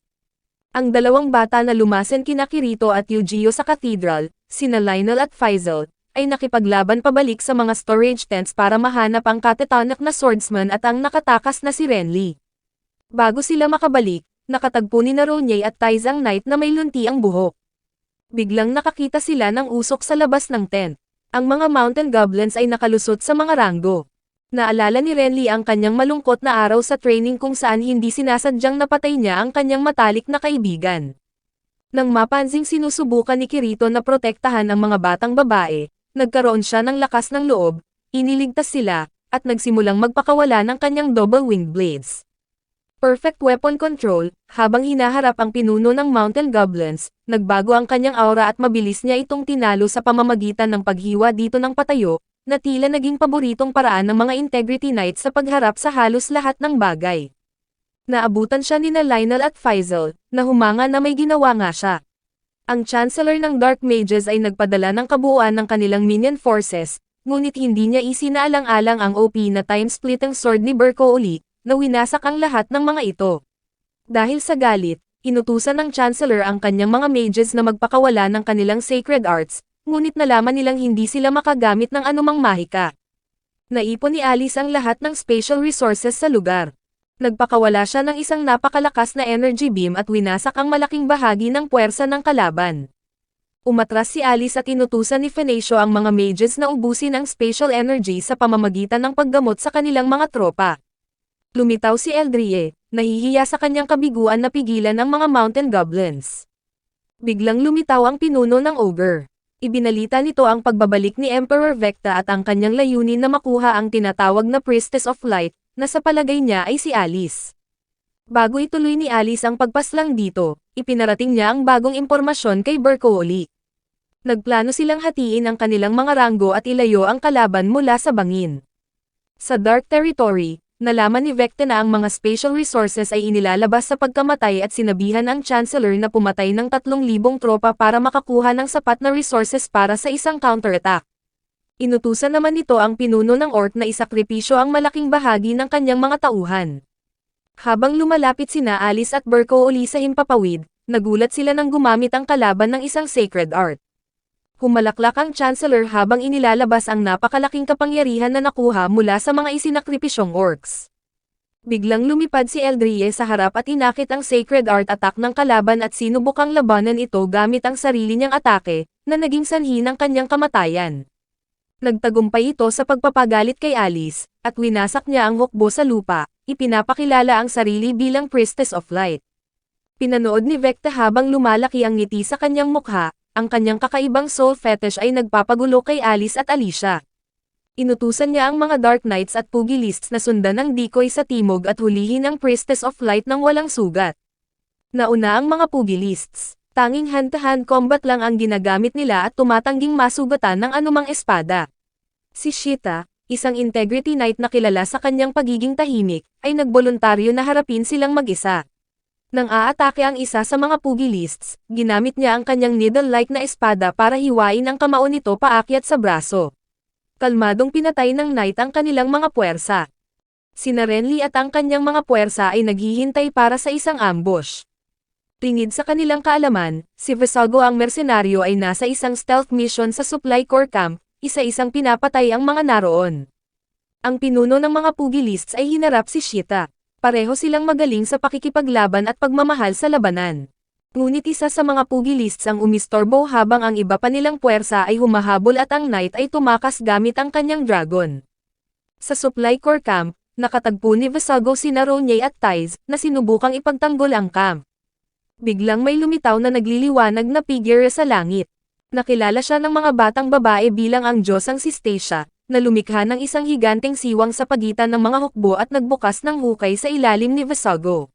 Ang dalawang bata na lumasen kina Kirito at Eugeo sa cathedral, sina Lionel at Faisal, ay nakipaglaban pabalik sa mga storage tents para mahanap ang katatanak na swordsman at ang nakatakas na si Renly. Bago sila makabalik, nakatagpo ni Ronye at Taiz ang knight na may lunti ang buhok. Biglang nakakita sila ng usok sa labas ng tent. Ang mga mountain goblins ay nakalusot sa mga ranggo. Naalala ni Renly ang kanyang malungkot na araw sa training kung saan hindi sinasadyang napatay niya ang kanyang matalik na kaibigan. Nang mapansing sinusubukan ni Kirito na protektahan ang mga batang babae, nagkaroon siya ng lakas ng loob, iniligtas sila, at nagsimulang magpakawala ng kanyang double-winged blades. Perfect weapon control, habang hinaharap ang pinuno ng mountain goblins, nagbago ang kanyang aura at mabilis niya itong tinalo sa pamamagitan ng paghiwa dito ng patayo, na tila naging paboritong paraan ng mga Integrity Knights sa pagharap sa halos lahat ng bagay. Naabutan siya ni Lionel at Faisal, na humanga na may ginawa nga siya. Ang Chancellor ng Dark Mages ay nagpadala ng kabuuan ng kanilang minion forces, ngunit hindi niya isinaalang-alang ang OP na time-splitting sword ni Bercouli, na winasak ang lahat ng mga ito. Dahil sa galit, inutusan ng Chancellor ang kanyang mga mages na magpakawala ng kanilang sacred arts, ngunit nalaman nilang hindi sila makagamit ng anumang mahika. Naipon ni Alice ang lahat ng spatial resources sa lugar. Nagpakawala siya ng isang napakalakas na energy beam at winasak ang malaking bahagi ng puwersa ng kalaban. Umatras si Alice at inutusan ni Fenecio ang mga mages na ubusin ang spatial energy sa pamamagitan ng paggamot sa kanilang mga tropa. Lumitaw si Eldrie, nahihiya sa kanyang kabiguan na pigilan ang mga mountain goblins. Biglang lumitaw ang pinuno ng ogre. Ibinalita nito ang pagbabalik ni Emperor Vecta at ang kanyang layunin na makuha ang tinatawag na Priestess of Light, na sa palagay niya ay si Alice. Bago ituloy ni Alice ang pagpaslang dito, ipinarating niya ang bagong impormasyon kay Bercouli. Nagplano silang hatiin ang kanilang mga ranggo at ilayo ang kalaban mula sa bangin. Sa Dark Territory, nalaman ni Vecta na ang mga spatial resources ay inilalabas sa pagkamatay at sinabihan ang Chancellor na pumatay ng 3,000 tropa para makakuha ng sapat na resources para sa isang counterattack. Inutusan naman nito ang pinuno ng Orc na isakripisyo ang malaking bahagi ng kanyang mga tauhan. Habang lumalapit sina Alice at Bercouli sa himpapawid, nagulat sila nang gumamit ang kalaban ng isang sacred art. Humalaklak ang Chancellor habang inilalabas ang napakalaking kapangyarihan na nakuha mula sa mga isinakripisyong orcs. Biglang lumipad si Eldrie sa harap at inakit ang sacred art attack ng kalaban at sinubukang labanan ito gamit ang sarili niyang atake, na naging sanhi ng kanyang kamatayan. Nagtagumpay ito sa pagpapagalit kay Alice, at winasak niya ang hukbo sa lupa, ipinapakilala ang sarili bilang Priestess of Light. Pinanood ni Vecta habang lumalaki ang ngiti sa kanyang mukha, ang kanyang kakaibang soul fetish ay nagpapagulo kay Alice at Alicia. Inutusan niya ang mga Dark Knights at Pugilists na sundan ang decoy sa timog at hulihin ang Priestess of Light nang walang sugat. Nauna ang mga Pugilists, tanging hand-to-hand combat lang ang ginagamit nila at tumatangging masugatan ng anumang espada. Si Sheeta, isang Integrity Knight na kilala sa kanyang pagiging tahimik, ay nagboluntaryo na harapin silang mag-isa. Nang aatake ang isa sa mga Pugilists, ginamit niya ang kanyang needle-like na espada para hiwain ang kamao nito paakyat sa braso. Kalmadong pinatay ng Knight ang kanilang mga puwersa. Sina Renly at ang kanyang mga puwersa ay naghihintay para sa isang ambush. Tingid sa kanilang kaalaman, si Visago ang mersenaryo ay nasa isang stealth mission sa Supply Corps Camp, isa-isang pinapatay ang mga naroon. Ang pinuno ng mga Pugilists ay hinarap si Sheeta. Pareho silang magaling sa pakikipaglaban at pagmamahal sa labanan. Ngunit isa sa mga Pugilists ang umistorbo habang ang iba pa nilang puwersa ay humahabol at ang Knight ay tumakas gamit ang kanyang dragon. Sa Supply Corps Camp, nakatagpo ni Visago sina Ronye at Tiz, na sinubukang ipagtanggol ang camp. Biglang may lumitaw na nagliliwanag na figure sa langit. Nakilala siya ng mga batang babae bilang ang Diyosang si Stacia, na lumikha ng isang higanteng siwang sa pagitan ng mga hukbo at nagbukas ng hukay sa ilalim ni Visago.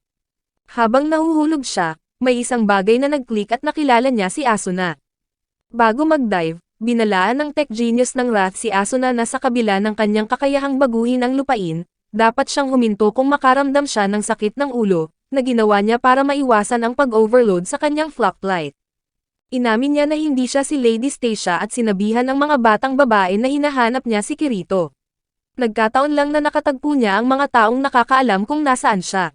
Habang nahuhulog siya, may isang bagay na nag-click at nakilala niya si Asuna. Bago mag-dive, binalaan ng tech genius ng Wrath si Asuna na sa kabila ng kanyang kakayahang baguhin ang lupain, dapat siyang huminto kung makaramdam siya ng sakit ng ulo, na ginawa niya para maiwasan ang pag-overload sa kanyang flocklight. Inamin niya na hindi siya si Lady Stacia at sinabihan ng mga batang babae na hinahanap niya si Kirito. Nagkataon lang na nakatagpo niya ang mga taong nakakaalam kung nasaan siya.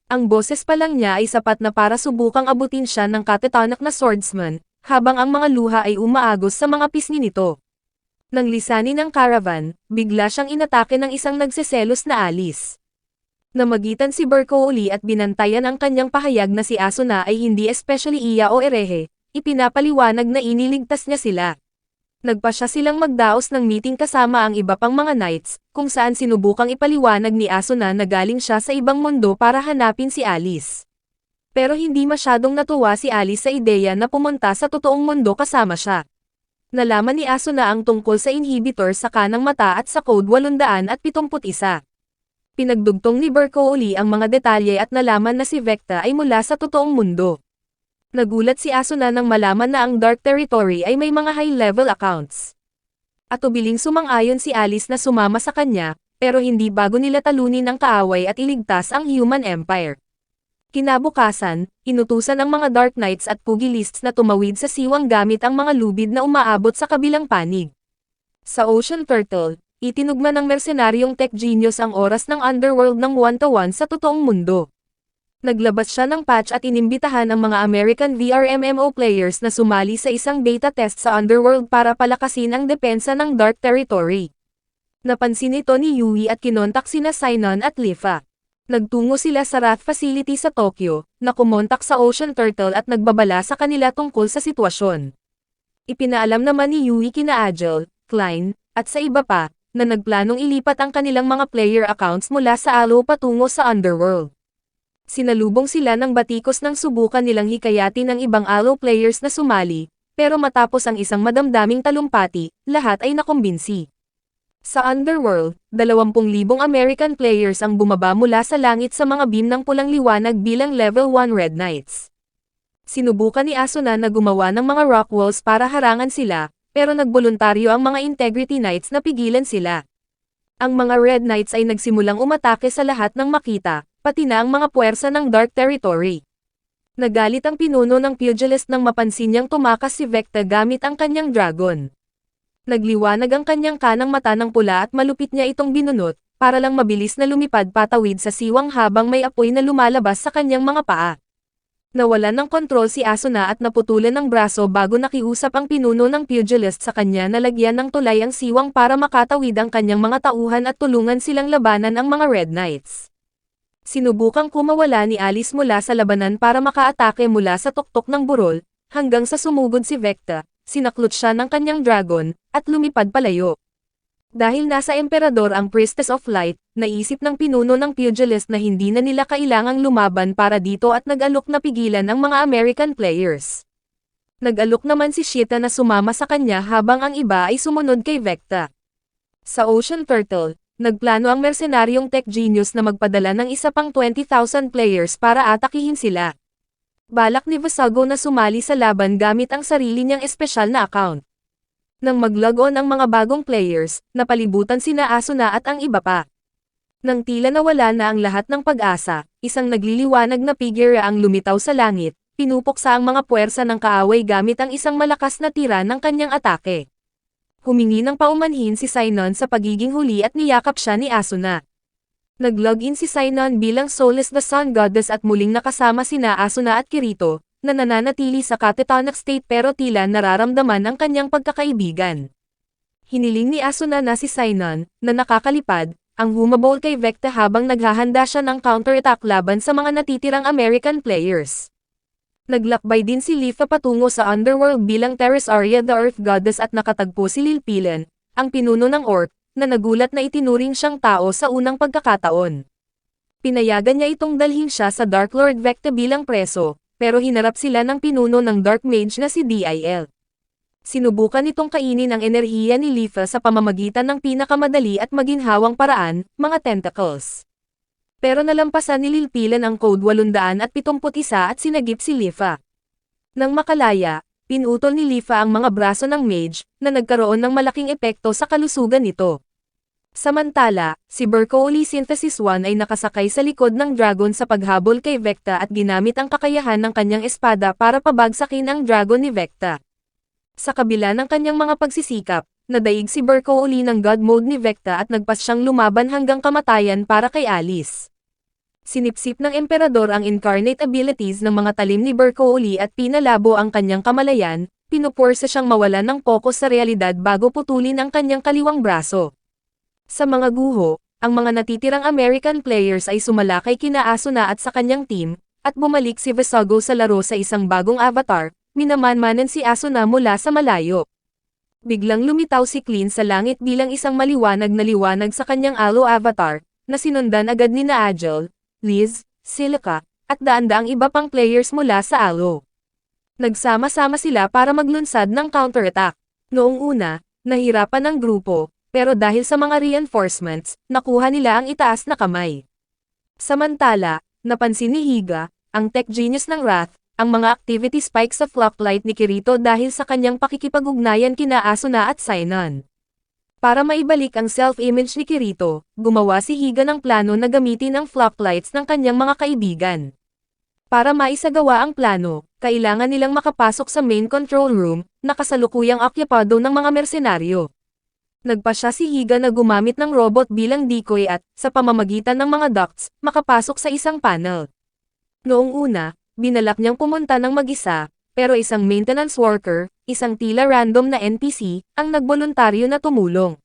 Ang boses pa lang niya ay sapat na para subukang abutin siya ng katatanak na swordsman, habang ang mga luha ay umaagos sa mga pisngi nito. Nang lisanin ng caravan, bigla siyang inatake ng isang nagseselos na Alice. Namagitan si Bercouli at binantayan ang kanyang pahayag na si Asuna ay hindi especially iya o erehe, ipinapaliwanag na iniligtas niya sila. Nagpasya silang magdaos ng meeting kasama ang iba pang mga knights, kung saan sinubukang ipaliwanag ni Asuna na galing siya sa ibang mundo para hanapin si Alice. Pero hindi masyadong natuwa si Alice sa ideya na pumunta sa totoong mundo kasama siya. Nalaman ni Asuna ang tungkol sa inhibitor sa kanang mata at sa Code 871. Pinagdugtong ni Bercouli ang mga detalye at nalaman na si Vecta ay mula sa totoong mundo. Nagulat si Asuna nang malaman na ang Dark Territory ay may mga high-level accounts. At ubiling sumang-ayon si Alice na sumama sa kanya, pero hindi bago nila talunin ang kaaway at iligtas ang Human Empire. Kinabukasan, inutusan ang mga Dark Knights at Pugilists na tumawid sa siwang gamit ang mga lubid na umaabot sa kabilang panig. Sa Ocean Turtle, itinugma ng mersenaryong tech genius ang oras ng underworld ng 1-to-1 sa totoong mundo. Naglabas siya ng patch at inimbitahan ang mga American VR MMO players na sumali sa isang beta test sa Underworld para palakasin ang depensa ng Dark Territory. Napansin ito ni Yui at kinontak sina Sinon at Lifa. Nagtungo sila sa Wrath Facility sa Tokyo, na kumontak sa Ocean Turtle at nagbabala sa kanila tungkol sa sitwasyon. Ipinaalam naman ni Yui kina Agile, Klein, at sa iba pa, na nagplanong ilipat ang kanilang mga player accounts mula sa Alo patungo sa Underworld. Sinalubong sila ng batikos nang subukan nilang hikayatin ang ibang Alo players na sumali, pero matapos ang isang madamdaming talumpati, lahat ay nakumbinsi. Sa Underworld, 20,000 American players ang bumaba mula sa langit sa mga beam ng pulang liwanag bilang Level 1 Red Knights. Sinubukan ni Asuna na gumawa ng mga rock walls para harangan sila, pero nagboluntaryo ang mga Integrity Knights na pigilan sila. Ang mga Red Knights ay nagsimulang umatake sa lahat ng makita, pati na ang mga puwersa ng Dark Territory. Nagalit ang pinuno ng pugilist nang mapansin niyang tumakas si Vecta gamit ang kanyang dragon. Nagliwanag ang kanyang kanang mata ng pula at malupit niya itong binunot, para lang mabilis na lumipad patawid sa siwang habang may apoy na lumalabas sa kanyang mga paa. Nawalan ng kontrol si Asuna at naputulan ng braso bago nakiusap ang pinuno ng pugilist sa kanya na lagyan ng tulay ang siwang para makatawid ang kanyang mga tauhan at tulungan silang labanan ang mga Red Knights. Sinubukang kumawala ni Alice mula sa labanan para makaatake mula sa tuktok ng burol, hanggang sa sumugod si Vecta, sinaklot siya ng kanyang dragon, at lumipad palayo. Dahil nasa emperador ang Priestess of Light, naisip ng pinuno ng pugilist na hindi na nila kailangang lumaban para dito at nag-alok na pigilan ang mga American players. Nag-alok naman si Sheeta na sumama sa kanya habang ang iba ay sumunod kay Vecta. Sa Ocean Turtle, nagplano ang mercenaryong tech genius na magpadala ng isa pang 20,000 players para atakihin sila. Balak ni Visago na sumali sa laban gamit ang sarili niyang espesyal na account. Nang mag-log-on ang mga bagong players, napalibutan sina Asuna at ang iba pa. Nang tila nawala na ang lahat ng pag-asa, isang nagliliwanag na figure ang lumitaw sa langit, pinupuksa ang mga puwersa ng kaaway gamit ang isang malakas na tira ng kanyang atake. Humingi ng paumanhin si Sinon sa pagiging huli at niyakap siya ni Asuna. Nag-log-in si Sinon bilang Soulless the Sun Goddess at muling nakasama sina Asuna at Kirito, na nananatili sa catatonic state pero tila nararamdaman ang kanyang pagkakaibigan. Hiniling ni Asuna na si Sinon, na nakakalipad, ang humabol kay Vecta habang naghahanda siya ng counterattack laban sa mga natitirang American players. Naglakbay din si Leafa patungo sa Underworld bilang Teresaria the Earth Goddess at nakatagpo si Lilpilan, ang pinuno ng Orc, na nagulat na itinuring siyang tao sa unang pagkakataon. Pinayagan niya itong dalhin siya sa Dark Lord Vecta bilang preso, pero hinarap sila ng pinuno ng Dark Mage na si Dil. Sinubukan nitong kainin ang enerhiya ni Leafa sa pamamagitan ng pinakamadali at maginhawang paraan, mga tentacles. Pero nalampasan ni Lilpilan ang code 871 at sinagip si Leafa. Nang makalaya, pinutol ni Leafa ang mga braso ng mage, na nagkaroon ng malaking epekto sa kalusugan nito. Samantala, si Bercouli Synthesis 1 ay nakasakay sa likod ng dragon sa paghabol kay Vecta at ginamit ang kakayahan ng kanyang espada para pabagsakin ang dragon ni Vecta. Sa kabila ng kanyang mga pagsisikap, nadaig si Bercouli ng God Mode ni Vecta at nagpas siyang lumaban hanggang kamatayan para kay Alice. Sinipsip ng emperador ang incarnate abilities ng mga talim ni Bercouli at pinalabo ang kanyang kamalayan, pinuporsa siyang mawalan ng focus sa realidad bago putulin ang kanyang kaliwang braso. Sa mga guho, ang mga natitirang American players ay sumalakay kina Asuna at sa kanyang team, at bumalik si Visago sa laro sa isang bagong avatar, minamanmanan si Asuna mula sa malayo. Biglang lumitaw si Clean sa langit bilang isang maliwanag na liwanag sa kanyang Alo avatar, na sinundan agad ni na Agile, Liz, Silica, at daan-daang iba pang players mula sa Alo. Nagsama-sama sila para maglunsad ng counterattack. Noong una, nahirapan ang grupo, pero dahil sa mga reinforcements, nakuha nila ang itaas na kamay. Samantala, napansin ni Higa, ang tech genius ng Wrath, ang mga activity spikes sa Flocklight ni Kirito dahil sa kanyang pakikipag-ugnayan kina Asuna at Sinon. Para maibalik ang self-image ni Kirito, gumawa si Higa ng plano na gamitin ang Flocklights ng kanyang mga kaibigan. Para maisagawa ang plano, kailangan nilang makapasok sa main control room, na kasalukuyang okyupado ng mga mersenaryo. Nagpasya si Higa na gumamit ng robot bilang decoy at, sa pamamagitan ng mga ducts, makapasok sa isang panel. Noong una, binalak niyang pumunta ng mag-isa, pero isang maintenance worker, isang tila random na NPC, ang nagboluntaryo na tumulong.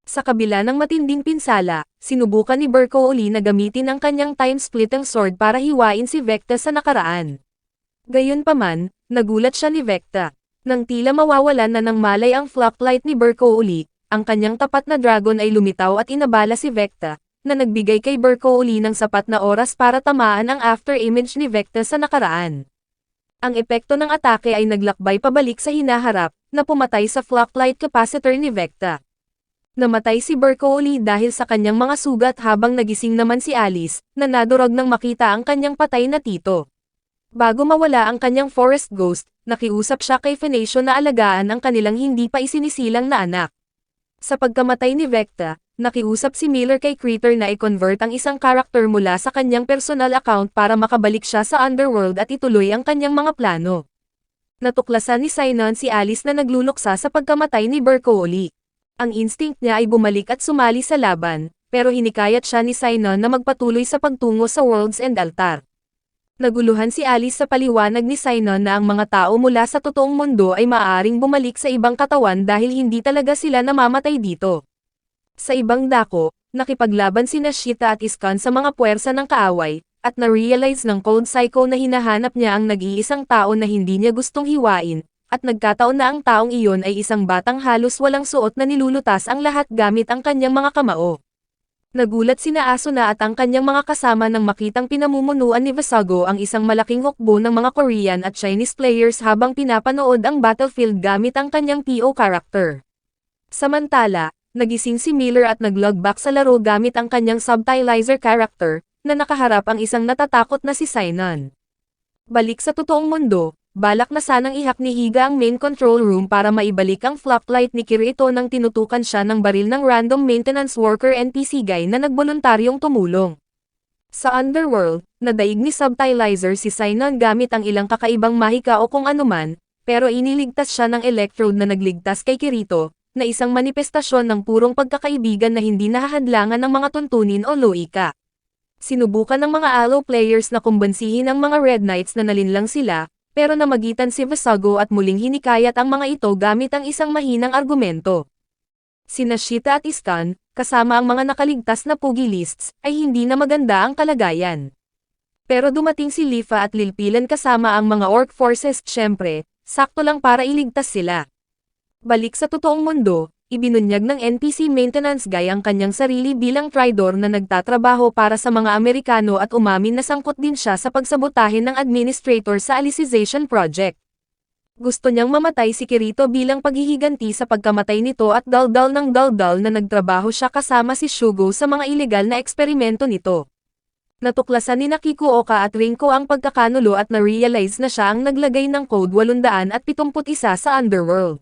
Sa kabila ng matinding pinsala, sinubukan ni Bercouli na gamitin ang kanyang time-splitting sword para hiwain si Vecta sa nakaraan. Gayunpaman, nagulat siya ni Vecta. Nang tila mawawalan na ng malay ang Flocklight ni Bercouli, ang kanyang tapat na dragon ay lumitaw at inabala si Vecta, na nagbigay kay Bercouli ng sapat na oras para tamaan ang after-image ni Vecta sa nakaraan. Ang epekto ng atake ay naglakbay pabalik sa hinaharap, na pumatay sa Flocklight capacitor ni Vecta. Namatay si Bercouli dahil sa kanyang mga sugat habang nagising naman si Alice, na nadurog nang makita ang kanyang patay na tito. Bago mawala ang kanyang forest ghost, nakiusap siya kay Phoenician na alagaan ang kanilang hindi pa isinisilang na anak. Sa pagkamatay ni Vecta, nakiusap si Miller kay Critter na i-convert ang isang karakter mula sa kanyang personal account para makabalik siya sa Underworld at ituloy ang kanyang mga plano. Natuklasan ni Sinon si Alice na nagluluksa sa pagkamatay ni Bercouli. Ang instinct niya ay bumalik at sumali sa laban, pero hinikayat siya ni Sainon na magpatuloy sa pagtungo sa World's End altar. Naguluhan si Alice sa paliwanag ni Sainon na ang mga tao mula sa totoong mundo ay maaaring bumalik sa ibang katawan dahil hindi talaga sila namamatay dito. Sa ibang dako, nakipaglaban sina Sheeta at Iskan sa mga puwersa ng kaaway, at na-realize ng Cold Psycho na hinahanap niya ang nag-iisang tao na hindi niya gustong hiwain, at nagkataon na ang taong iyon ay isang batang halos walang suot na nilulutas ang lahat gamit ang kanyang mga kamao. Nagulat sina Asuna at ang kanyang mga kasama nang makitang pinamumunuan ni Visago ang isang malaking hukbo ng mga Korean at Chinese players habang pinapanood ang battlefield gamit ang kanyang PO character. Samantala, nagising si Miller at nag-log back sa laro gamit ang kanyang subtilizer character, na nakaharap ang isang natatakot na si Sainon. Balik sa totoong mundo, balak na sanang ihak ni Higa ang main control room para maibalik ang flocklight ni Kirito nang tinutukan siya ng baril ng random maintenance worker NPC guy na nagboluntaryong tumulong. Sa Underworld, nadaig ni subtilizer si Sainon gamit ang ilang kakaibang mahika o kung anuman, pero iniligtas siya ng electrode na nagligtas kay Kirito, na isang manifestasyon ng purong pagkakaibigan na hindi nahahadlangan ng mga tuntunin o loika. Sinubukan ng mga Alo players na kumbansihin ang mga Red Knights na nalinlang sila, pero namagitan si Visago at muling hinikayat ang mga ito gamit ang isang mahinang argumento. Sina Sheeta at Iskan, kasama ang mga nakaligtas na pugilists, ay hindi na maganda ang kalagayan. Pero dumating si Lifa at Lilpilan kasama ang mga orc forces syempre, sakto lang para iligtas sila. Balik sa totoong mundo, ibinunyag ng NPC maintenance guy ang kanyang sarili bilang traidor na nagtatrabaho para sa mga Amerikano at umamin na sangkot din siya sa pagsabotahe ng administrator sa Alicization Project. Gusto niyang mamatay si Kirito bilang paghihiganti sa pagkamatay nito at daldal ng daldal na nagtrabaho siya kasama si Shugo sa mga ilegal na eksperimento nito. Natuklasan ni Kikuoka at Rinko ang pagkakanulo at na-realize na siya ang naglagay ng code 871 sa Underworld.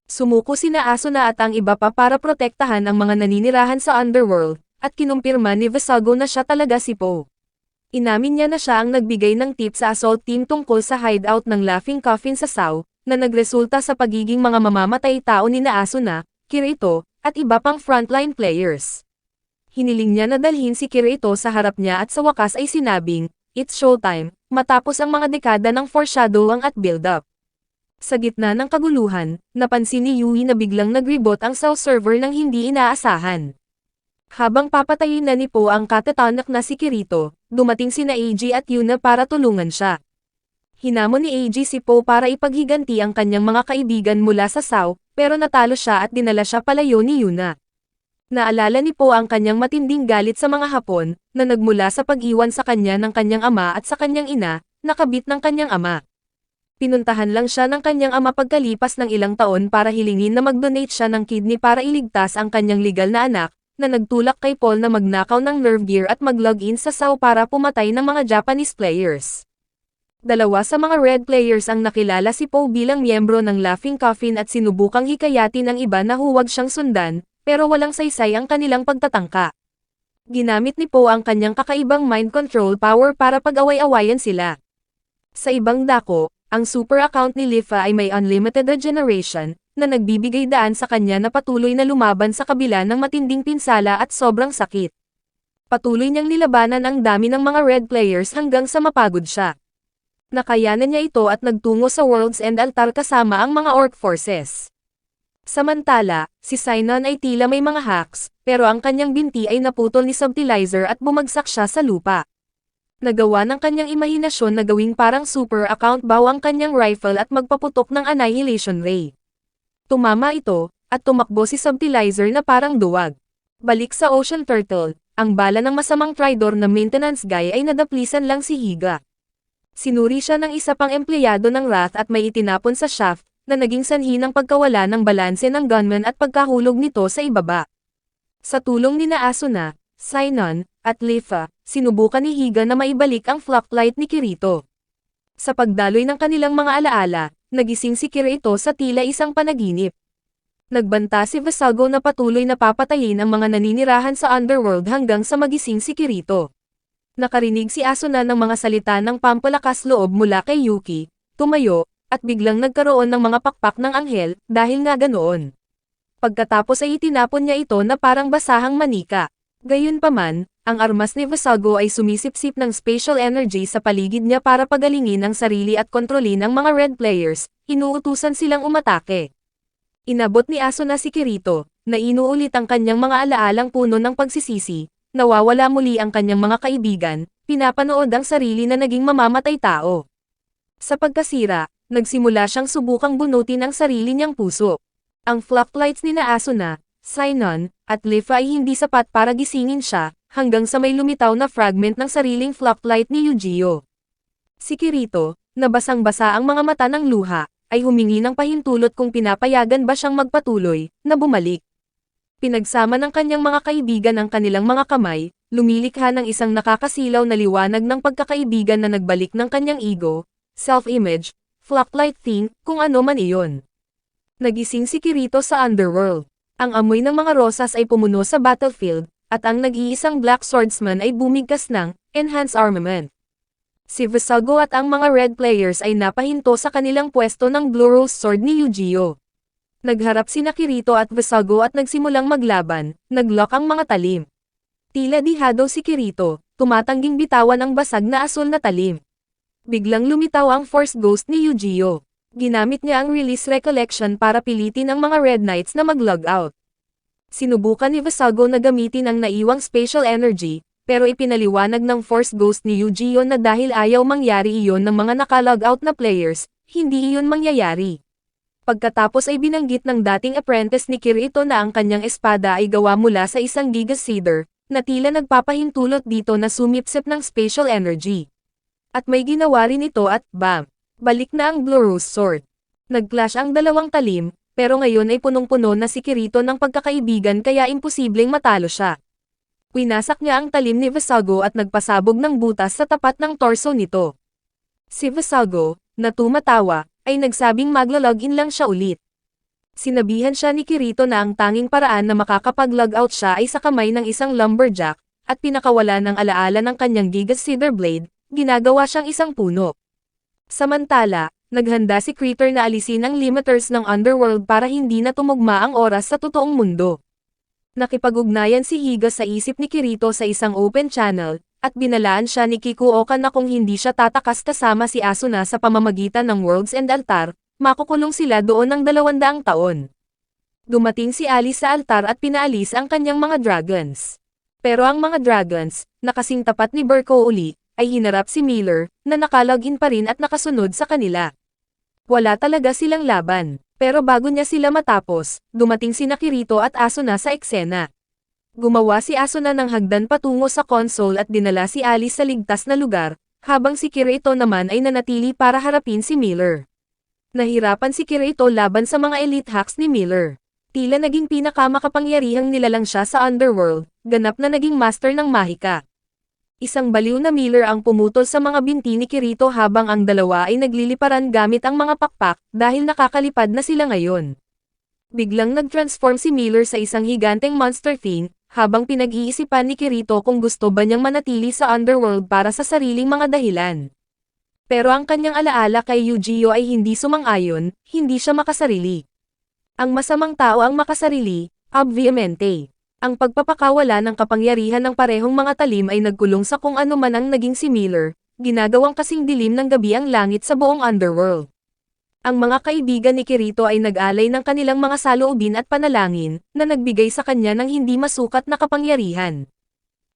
Sumuko sina Asuna at ang iba pa para protektahan ang mga naninirahan sa Underworld, at kinumpirma ni Visago na siya talaga si Po. Inamin niya na siya ang nagbigay ng tip sa assault team tungkol sa hideout ng Laughing Coffin sa Sao, na nagresulta sa pagiging mga mamamatay tao ni Asuna, Kirito, at iba pang frontline players. Hiniling niya na dalhin si Kirito sa harap niya at sa wakas ay sinabing, "It's showtime," matapos ang mga dekada ng foreshadowing at build-up. Sa gitna ng kaguluhan, napansin ni Yui na biglang nag-reboot ang Sao server nang hindi inaasahan. Habang papatayin na ni Po ang katatanak na si Kirito, dumating sina Eiji at Yuna para tulungan siya. Hinamon ni Eiji si Po para ipaghiganti ang kanyang mga kaibigan mula sa Sao, pero natalo siya at dinala siya palayo ni Yuna. Naalala ni Po ang kanyang matinding galit sa mga Hapon, na nagmula sa pag-iwan sa kanya ng kanyang ama at sa kanyang ina, nakabit ng kanyang ama. Pinuntahan lang siya ng kanyang ama pagkalipas ng ilang taon para hilingin na mag-donate siya ng kidney para iligtas ang kanyang legal na anak, na nagtulak kay Paul na magnakaw ng nerve gear at mag-login sa Sao para pumatay ng mga Japanese players. Dalawa sa mga Red players ang nakilala si Paul bilang miyembro ng Laughing Coffin at sinubukang hikayatin ng iba na huwag siyang sundan, pero walang saysay ang kanilang pagtatangka. Ginamit ni Po ang kanyang kakaibang mind control power para pag-away-awayan sila. Sa ibang dako, ang super account ni Lifa ay may unlimited regeneration, na nagbibigay daan sa kanya na patuloy na lumaban sa kabila ng matinding pinsala at sobrang sakit. Patuloy niyang nilabanan ang dami ng mga Red players hanggang sa mapagod siya. Nakayanan niya ito at nagtungo sa World's End altar kasama ang mga orc forces. Samantala, si Sainon ay tila may mga hacks, pero ang kanyang binti ay naputol ni Subtilizer at bumagsak siya sa lupa. Nagawa ng kanyang imahinasyon na gawing parang super account bow ang kanyang rifle at magpaputok ng annihilation ray. Tumama ito, at tumakbo si Subtilizer na parang duwag. Balik sa Ocean Turtle, ang bala ng masamang traidor na maintenance guy ay nadaplisan lang si Higa. Sinuri siya ng isa pang empleyado ng Wrath at may itinapon sa shaft, na naging sanhi ng pagkawala ng balanse ng gunman at pagkahulog nito sa ibaba. Sa tulong ni Asuna, Sainon, at Lifa, sinubukan ni Higa na maibalik ang flocklight ni Kirito. Sa pagdaloy ng kanilang mga alaala, nagising si Kirito sa tila isang panaginip. Nagbanta si Visago na patuloy na papatayin ang mga naninirahan sa Underworld hanggang sa magising si Kirito. Nakarinig si Asuna ng mga salita ng pampalakas loob mula kay Yuki, tumayo, at biglang nagkaroon ng mga pakpak ng anghel, dahil nga ganoon. Pagkatapos ay itinapon niya ito na parang basahang manika. Gayunpaman, ang armas ni Visago ay sumisipsip ng spatial energy sa paligid niya para pagalingin ang sarili at kontrolin ang mga red players, inuutusan silang umatake. Inabot ni Asuna si Kirito, na inuulit ang kanyang mga alaalang puno ng pagsisisi, nawawala muli ang kanyang mga kaibigan, pinapanood ang sarili na naging mamamatay tao. Sa pagkasira, nagsimula siyang subukang bunutin ang sarili niyang puso. Ang flocklights ni Asuna, Sinon, at Leaf ay hindi sapat para gisingin siya, hanggang sa may lumitaw na fragment ng sariling flocklight ni Eugeo. Si Kirito, na basang-basa ang mga mata ng luha, ay humingi ng pahintulot kung pinapayagan ba siyang magpatuloy, na bumalik. Pinagsama ng kanyang mga kaibigan ang kanilang mga kamay, lumilikha ng isang nakakasilaw na liwanag ng pagkakaibigan na nagbalik ng kanyang ego, self-image, flocklight thing, kung ano man iyon. Nagising si Kirito sa underworld. Ang amoy ng mga rosas ay pumuno sa battlefield, at ang nag-iisang Black Swordsman ay bumigkas ng enhanced armament. Si Visago at ang mga red players ay napahinto sa kanilang pwesto ng Blue Rose Sword ni Eugeo. Nagharap sina Kirito at Visago at nagsimulang maglaban, naglock ang mga talim. Tila dihado si Kirito, tumatangging bitawan ang basag na asul na talim. Biglang lumitaw ang Force Ghost ni Eugeo. Ginamit niya ang Release Recollection para pilitin ang mga Red Knights na mag-log out. Sinubukan ni Visago na gamitin ang naiwang spatial energy, pero ipinaliwanag ng Force Ghost ni Eugeo na dahil ayaw mangyari iyon ng mga naka-log out na players, hindi iyon mangyayari. Pagkatapos ay binanggit ng dating apprentice ni Kirito na ang kanyang espada ay gawa mula sa isang Giga Cedar, na tila nagpapahintulot dito na sumipsip ng spatial energy. At may ginawa rin ito at bam! Balik na ang Blue Rose Sword. Nag-clash ang dalawang talim, pero ngayon ay punong-puno na si Kirito ng pagkakaibigan kaya imposibleng matalo siya. Winasak niya ang talim ni Visago at nagpasabog ng butas sa tapat ng torso nito. Si Visago, na tumatawa, ay nagsabing maglo-login lang siya ulit. Sinabihan siya ni Kirito na ang tanging paraan na makakapag-log out siya ay sa kamay ng isang lumberjack, at pinakawala ng alaala ng kanyang Giga Cedar Blade, ginagawa siyang isang puno. Samantala, naghanda si Critter na alisin ang limiters ng underworld para hindi na tumugma ang oras sa totoong mundo. Nakipag-ugnayan si Higa sa isip ni Kirito sa isang open channel, at binalaan siya ni Kikuoka na kung hindi siya tatakas kasama si Asuna sa pamamagitan ng Worlds End Altar, makukulong sila doon ng 200 taon. Dumating si Alice sa altar at pinaalis ang kanyang mga dragons. Pero ang mga dragons, na kasing tapat ni Berko uli, ay hinarap si Miller, na nakalogin pa rin at nakasunod sa kanila. Wala talaga silang laban, pero bago niya sila matapos, dumating sina Kirito at Asuna sa eksena. Gumawa si Asuna ng hagdan patungo sa console at dinala si Alice sa ligtas na lugar, habang si Kirito naman ay nanatili para harapin si Miller. Nahirapan si Kirito laban sa mga elite hacks ni Miller. Tila naging pinakamakapangyarihang nilalang siya sa underworld, ganap na naging master ng mahika. Isang baliw na Miller ang pumutol sa mga binti ni Kirito habang ang dalawa ay nagliliparan gamit ang mga pakpak dahil nakakalipad na sila ngayon. Biglang nag-transform si Miller sa isang higanteng monster thing, habang pinag-iisipan ni Kirito kung gusto ba niyang manatili sa underworld para sa sariling mga dahilan. Pero ang kanyang alaala kay Eugeo ay hindi sumang-ayon, hindi siya makasarili. Ang masamang tao ang makasarili, obviamente. Ang pagpapakawala ng kapangyarihan ng parehong mga talim ay nagkulong sa kung ano man ang naging si Miller, ginagawang kasing dilim ng gabi ang langit sa buong underworld. Ang mga kaibigan ni Kirito ay nag-alay ng kanilang mga saloobin at panalangin, na nagbigay sa kanya ng hindi masukat na kapangyarihan.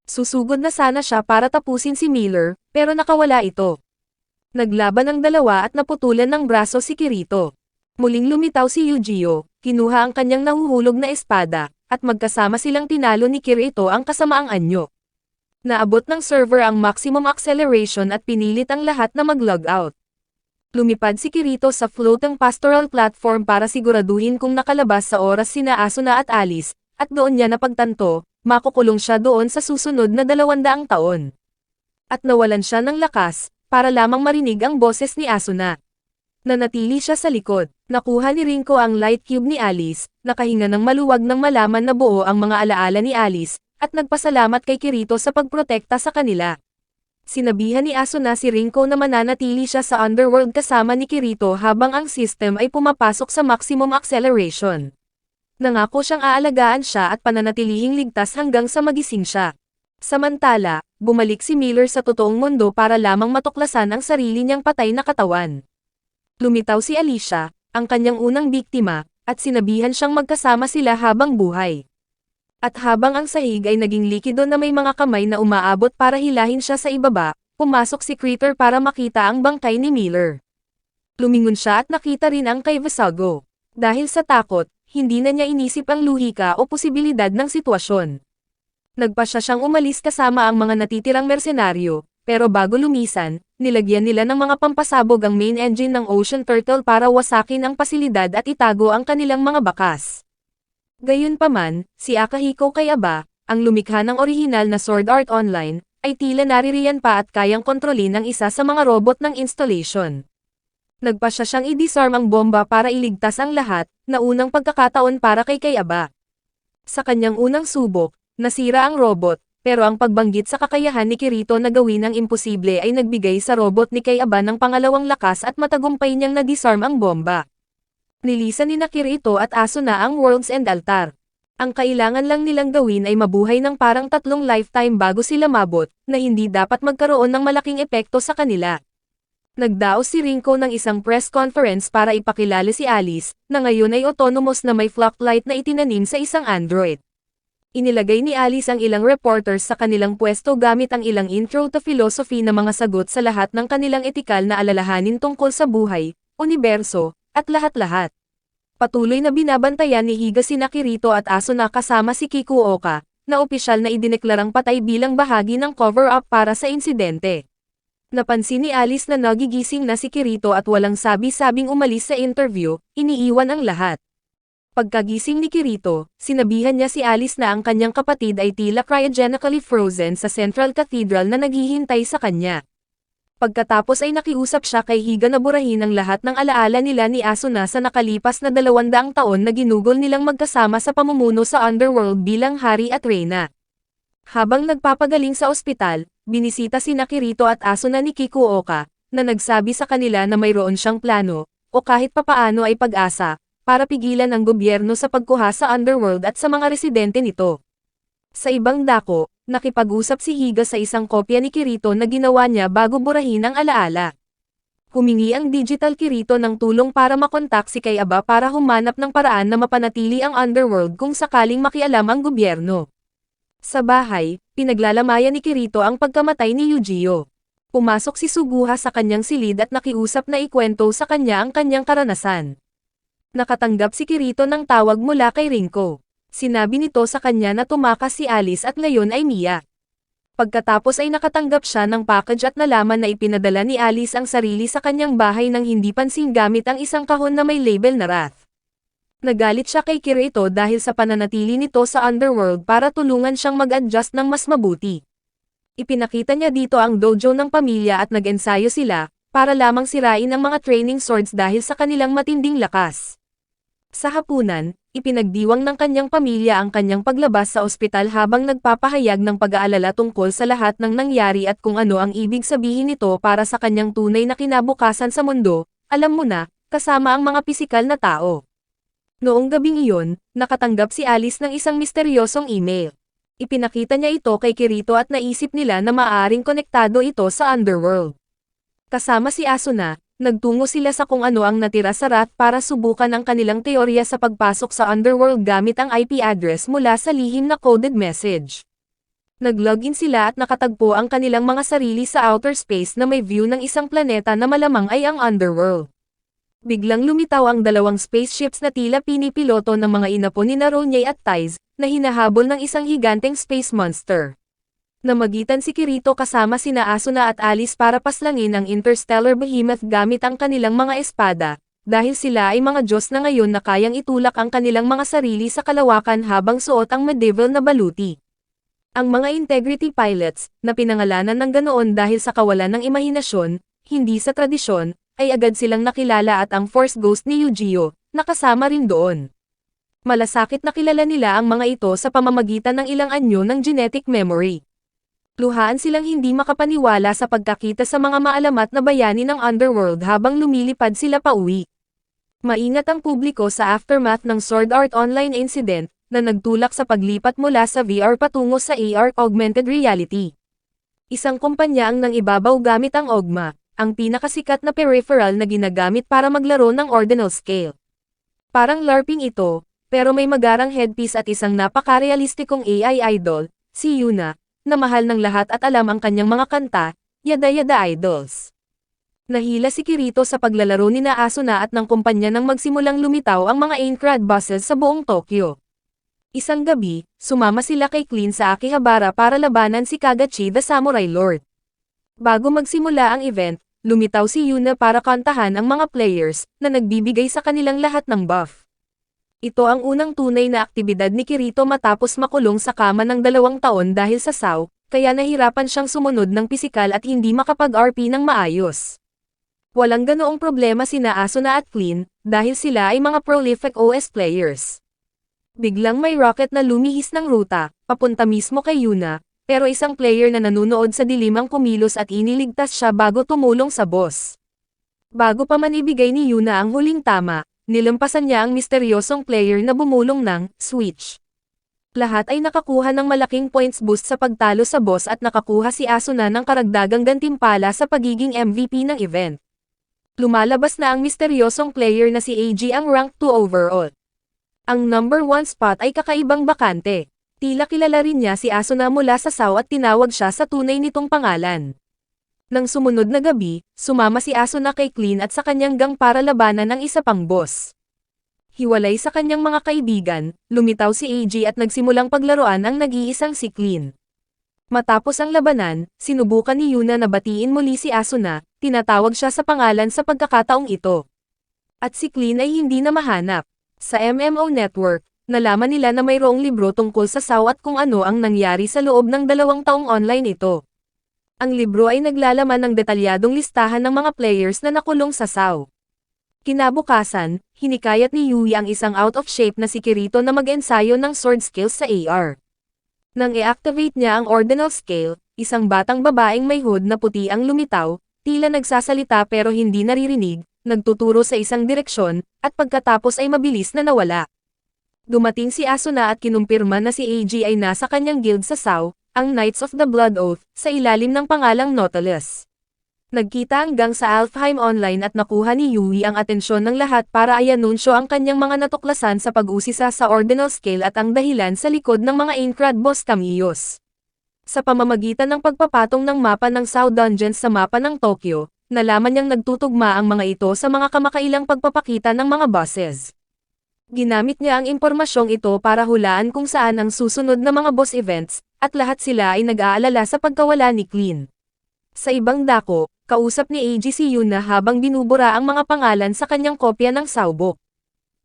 Susugod na sana siya para tapusin si Miller, pero nakawala ito. Naglaban ang dalawa at naputulan ng braso si Kirito. Muling lumitaw si Eugeo, kinuha ang kanyang nahuhulog na espada, at magkasama silang tinalo ni Kirito ang kasamaang anyo. Naabot ng server ang maximum acceleration at pinilit ang lahat na mag-log out. Lumipad si Kirito sa floating pastoral platform para siguraduhin kung nakalabas sa oras sina Asuna at Alice, at doon niya napagtanto, makukulong siya doon sa susunod na 200 taon. At nawalan siya ng lakas, para lamang marinig ang boses ni Asuna. Nanatili siya sa likod. Nakuha ni Rinko ang light cube ni Alice, nakahinga ng maluwag nang malaman na buo ang mga alaala ni Alice, at nagpasalamat kay Kirito sa pagprotekta sa kanila. Sinabihan ni Asuna si Rinko na mananatili siya sa underworld kasama ni Kirito habang ang system ay pumapasok sa maximum acceleration. Nangako siyang aalagaan siya at pananatilihing ligtas hanggang sa magising siya. Samantala, bumalik si Miller sa totoong mundo para lamang matuklasan ang sarili niyang patay na katawan. Lumitaw si Alicia, ang kanyang unang biktima, at sinabihan siyang magkasama sila habang buhay. At habang ang sahig ay naging likido na may mga kamay na umaabot para hilahin siya sa ibaba, pumasok si Critter para makita ang bangkay ni Miller. Lumingon siya at nakita rin ang kay Visago. Dahil sa takot, hindi na niya inisip ang luhika o posibilidad ng sitwasyon. Nagpasya siyang umalis kasama ang mga natitirang mersenaryo, pero bago lumisan, nilagyan nila ng mga pampasabog ang main engine ng Ocean Turtle para wasakin ang pasilidad at itago ang kanilang mga bakas. Gayunpaman, si Akihiko Kayaba, ang lumikha ng orihinal na Sword Art Online, ay tila naririyan pa at kayang kontrolin ang isa sa mga robot ng installation. Nagpasya siyang i-disarm ang bomba para iligtas ang lahat, na unang pagkakataon para kay Kayaba. Sa kanyang unang subok, nasira ang robot, pero ang pagbanggit sa kakayahan ni Kirito na gawin ang imposible ay nagbigay sa robot ni Kayaba ng pangalawang lakas at matagumpay niyang na-disarm ang bomba. Nilisan ni Kirito at Asuna ang World's End Altar. Ang kailangan lang nilang gawin ay mabuhay ng parang 3 lifetime bago sila mabot, na hindi dapat magkaroon ng malaking epekto sa kanila. Nagdaos si Rinko ng isang press conference para ipakilala si Alice, na ngayon ay autonomous na may flocklight na itinanim sa isang android. Inilagay ni Alice ang ilang reporters sa kanilang pwesto gamit ang ilang intro to philosophy na mga sagot sa lahat ng kanilang etikal na alalahanin tungkol sa buhay, universo, at lahat-lahat. Patuloy na binabantayan ni Higa sina Kirito at Asuna kasama si Kikuoka, na opisyal na idineklarang patay bilang bahagi ng cover-up para sa insidente. Napansin ni Alice na nagigising na si Kirito at walang sabi-sabing umalis sa interview, iniiwan ang lahat. Pagkagising ni Kirito, sinabihan niya si Alice na ang kanyang kapatid ay tila cryogenically frozen sa Central Cathedral na naghihintay sa kanya. Pagkatapos ay nakiusap siya kay Higa na burahin ang lahat ng alaala nila ni Asuna sa nakalipas na 200 taon na ginugol nilang magkasama sa pamumuno sa Underworld bilang hari at reyna. Habang nagpapagaling sa ospital, binisita sina Kirito at Asuna ni Kikuoka, na nagsabi sa kanila na mayroon siyang plano, o kahit papaano ay pag-asa, para pigilan ang gobyerno sa pagkuha sa Underworld at sa mga residente nito. Sa ibang dako, nakipag-usap si Higa sa isang kopya ni Kirito na ginawa niya bago burahin ang alaala. Humingi ang Digital Kirito ng tulong para makontak si Kayaba para humanap ng paraan na mapanatili ang Underworld kung sakaling makialam ang gobyerno. Sa bahay, pinaglalamayan ni Kirito ang pagkamatay ni Yujiro. Pumasok si Suguha sa kanyang silid at nakiusap na ikwento sa kanya ang kanyang karanasan. Nakatanggap si Kirito ng tawag mula kay Rinko. Sinabi nito sa kanya na tumakas si Alice at ngayon ay Mia. Pagkatapos ay nakatanggap siya ng package at nalaman na ipinadala ni Alice ang sarili sa kanyang bahay nang hindi pansin gamit ang isang kahon na may label na Wrath. Nagalit siya kay Kirito dahil sa pananatili nito sa Underworld para tulungan siyang mag-adjust ng mas mabuti. Ipinakita niya dito ang dojo ng pamilya at nag-ensayo sila, para lamang sirain ang mga training swords dahil sa kanilang matinding lakas. Sa hapunan, ipinagdiwang ng kanyang pamilya ang kanyang paglabas sa ospital habang nagpapahayag ng pag-aalala tungkol sa lahat ng nangyari at kung ano ang ibig sabihin nito para sa kanyang tunay na kinabukasan sa mundo, alam mo na, kasama ang mga pisikal na tao. Noong gabing iyon, nakatanggap si Alice ng isang misteryosong email. Ipinakita niya ito kay Kirito at naisip nila na maaaring konektado ito sa Underworld. Kasama si Asuna, nagtungo sila sa kung ano ang natira sa Wrath para subukan ang kanilang teorya sa pagpasok sa Underworld gamit ang IP address mula sa lihim na coded message. Nag-login sila at nakatagpo ang kanilang mga sarili sa outer space na may view ng isang planeta na malamang ay ang Underworld. Biglang lumitaw ang 2 spaceships na tila pinipiloto ng mga inapo ni Naronye at Taiz, na hinahabol ng isang higanteng space monster. Namagitan si Kirito kasama sina Asuna at Alice para paslangin ang interstellar behemoth gamit ang kanilang mga espada, dahil sila ay mga Diyos na ngayon na kayang itulak ang kanilang mga sarili sa kalawakan habang suot ang medieval na baluti. Ang mga integrity pilots, na pinangalanan ng ganoon dahil sa kawalan ng imahinasyon, hindi sa tradisyon, ay agad silang nakilala at ang Force Ghost ni Yujiro, nakasama rin doon. Malasakit na kilala nila ang mga ito sa pamamagitan ng ilang anyo ng genetic memory. Luhaan silang hindi makapaniwala sa pagkakita sa mga maalamat na bayani ng Underworld habang lumilipad sila pauwi. Maingat ang publiko sa aftermath ng Sword Art Online incident, na nagtulak sa paglipat mula sa VR patungo sa AR augmented reality. Isang kumpanya ang nangibabaw gamit ang OGMA, ang pinakasikat na peripheral na ginagamit para maglaro ng ordinal scale. Parang LARPing ito, pero may magarang headpiece at isang napaka-realistikong AI idol, si Yuna, na mahal ng lahat at alam ang kanyang mga kanta, Yada Yada Idols. Nahila si Kirito sa paglalaro ni Asuna at ng kumpanya nang magsimulang lumitaw ang mga Aincrad buses sa buong Tokyo. Isang gabi, sumama sila kay Clean sa Akihabara para labanan si Kagachi the Samurai Lord. Bago magsimula ang event, lumitaw si Yuna para kantahan ang mga players, na nagbibigay sa kanilang lahat ng buff. Ito ang unang tunay na aktibidad ni Kirito matapos makulong sa kama ng 2 taon dahil sa SAO, kaya nahirapan siyang sumunod ng pisikal at hindi makapag-RP ng maayos. Walang ganoong problema sina Asuna at Clean, dahil sila ay mga prolific OS players. Biglang may rocket na lumihis ng ruta, papunta mismo kay Yuna, pero isang player na nanunood sa dilim ang kumilos at iniligtas siya bago tumulong sa boss. Bago pa man ibigay ni Yuna ang huling tama, nilampasan niya ang misteryosong player na bumulong ng switch. Lahat ay nakakuha ng malaking points boost sa pagtalo sa boss at nakakuha si Asuna ng karagdagang gantimpala sa pagiging MVP ng event. Lumalabas na ang misteryosong player na si AG ang rank 2 overall. Ang number 1 spot ay kakaibang bakante. Tila kilala rin niya si Asuna mula sa SAO at tinawag siya sa tunay nitong pangalan. Nang sumunod na gabi, sumama si Asuna kay Clean at sa kanyang gang para labanan ng isa pang boss. Hiwalay sa kanyang mga kaibigan, lumitaw si AG at nagsimulang paglaruan ang nag-iisang si Clean. Matapos ang labanan, sinubukan ni Yuna na batiin muli si Asuna, tinatawag siya sa pangalan sa pagkakataong ito. At si Clean ay hindi na mahanap. Sa MMO Network, nalaman nila na mayroong libro tungkol sa SAO at kung ano ang nangyari sa loob ng 2 taong online ito. Ang libro ay naglalaman ng detalyadong listahan ng mga players na nakulong sa SAO. Kinabukasan, hinikayat ni Yui ang isang out-of-shape na si Kirito na mag-ensayo ng sword skills sa AR. Nang i-activate niya ang ordinal scale, isang batang babaeng may hood na puti ang lumitaw, tila nagsasalita pero hindi naririnig, nagtuturo sa isang direksyon, at pagkatapos ay mabilis na nawala. Dumating si Asuna at kinumpirma na si AG ay nasa kanyang guild sa SAO, ang Knights of the Blood Oath, sa ilalim ng pangalang Nautilus. Nagkita hanggang sa Alfheim Online at nakuha ni Yui ang atensyon ng lahat para i-anunsyo ang kanyang mga natuklasan sa pag-usisa sa ordinal scale at ang dahilan sa likod ng mga Aincrad boss cameos. Sa pamamagitan ng pagpapatong ng mapa ng SAO Dungeons sa mapa ng Tokyo, nalaman niyang nagtutugma ang mga ito sa mga kamakailang pagpapakita ng mga bosses. Ginamit niya ang impormasyong ito para hulaan kung saan ang susunod na mga boss events, at lahat sila ay nag-aalala sa pagkawala ni Clean. Sa ibang dako, kausap ni AG si Yuna habang binubura ang mga pangalan sa kanyang kopya ng SAObook.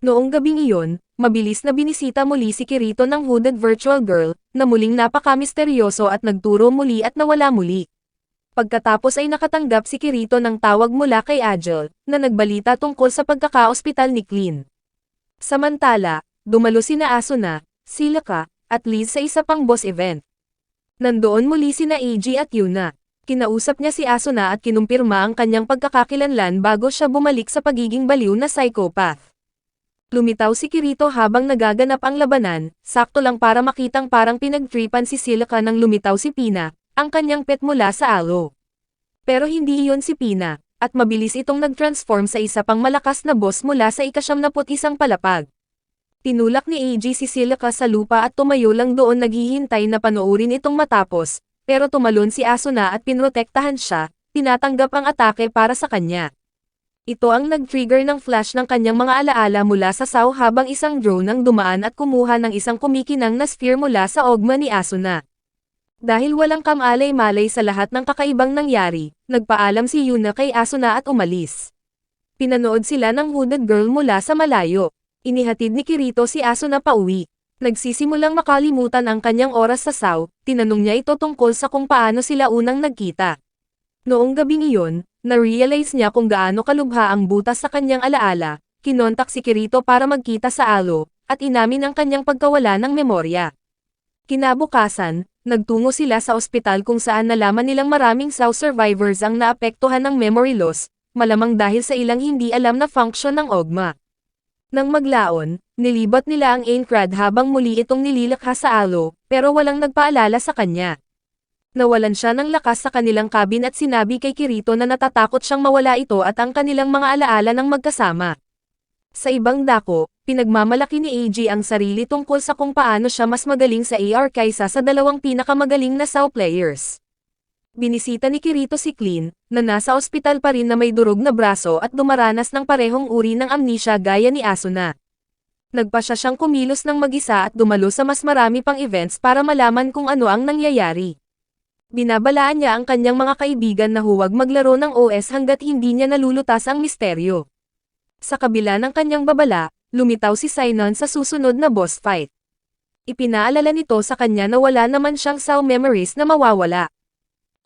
Noong gabing iyon, mabilis na binisita muli si Kirito ng hooded virtual girl, na muling napaka-misteryoso at nagturo muli at nawala muli. Pagkatapos ay nakatanggap si Kirito ng tawag mula kay Agile, na nagbalita tungkol sa pagkaka-ospital ni Clean. Samantala, dumalo sina Asuna, Silaka, at Liz sa isa pang boss event. Nandoon muli sina AG at Yuna. Kinausap niya si Asuna at kinumpirma ang kanyang pagkakakilanlan bago siya bumalik sa pagiging baliw na psychopath. Lumitaw si Kirito habang nagaganap ang labanan, sakto lang para makitang parang pinagtripan si Silaka nang lumitaw si Pina, ang kanyang pet mula sa alo. Pero hindi iyon si Pina, at mabilis itong nag-transform sa isa pang malakas na boss mula sa ika-71 palapag. Tinulak ni AG si Silaka sa lupa at tumayo lang doon naghihintay na panoorin itong matapos, pero tumalon si Asuna at pinrotektahan siya, tinatanggap ang atake para sa kanya. Ito ang nag-trigger ng flash ng kanyang mga alaala mula sa SAO habang isang drone ang dumaan at kumuha ng isang kumikinang na sphere mula sa ogma ni Asuna. Dahil walang kamalay-malay sa lahat ng kakaibang nangyari, nagpaalam si Yuna kay Asuna at umalis. Pinanood sila ng hooded girl mula sa malayo. Inihatid ni Kirito si Asuna pauwi. Nagsisimulang makalimutan ang kanyang oras sa SAO, tinanong niya ito tungkol sa kung paano sila unang nagkita. Noong gabing iyon, na-realize niya kung gaano kalubha ang butas sa kanyang alaala, kinontak si Kirito para magkita sa alo, at inamin ang kanyang pagkawala ng memorya. Kinabukasan, nagtungo sila sa ospital kung saan nalaman nilang maraming SAO survivors ang naapektuhan ng memory loss, malamang dahil sa ilang hindi alam na function ng ogma. Nang maglaon, nilibot nila ang Aincrad habang muli itong nililikha sa alo, pero walang nagpaalala sa kanya. Nawalan siya ng lakas sa kanilang cabin at sinabi kay Kirito na natatakot siyang mawala ito at ang kanilang mga alaala ng magkasama. Sa ibang dako, pinagmamalaki ni AG ang sarili tungkol sa kung paano siya mas magaling sa AR kaysa sa dalawang pinakamagaling na SAO players. Binisita ni Kirito si Clean, na nasa ospital pa rin na may durog na braso at dumaranas ng parehong uri ng amnesia gaya ni Asuna. Nagpasya siyang kumilos ng mag-isa at dumalo sa mas marami pang events para malaman kung ano ang nangyayari. Binabalaan niya ang kanyang mga kaibigan na huwag maglaro ng OS hanggat hindi niya nalulutas ang misteryo. Sa kabila ng kanyang babala, lumitaw si Sinon sa susunod na boss fight. Ipinaalala nito sa kanya na wala naman siyang SAO memories na mawawala.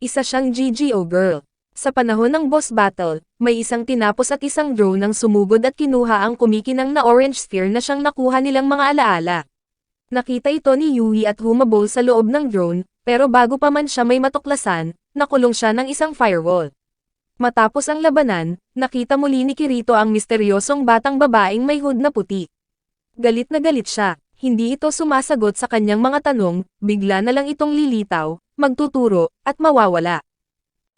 Isa siyang GGO girl. Sa panahon ng boss battle, may isang tinapos at isang drone ang sumugod at kinuha ang kumikinang na orange sphere na siyang nakuha nilang mga alaala. Nakita ito ni Yui at humabol sa loob ng drone, pero bago pa man siya may matuklasan, nakulong siya ng isang firewall. Matapos ang labanan, nakita muli ni Kirito ang misteryosong batang babaeng may hood na puti. Galit na galit siya, hindi ito sumasagot sa kanyang mga tanong, bigla na lang itong lilitaw, magtuturo, at mawawala.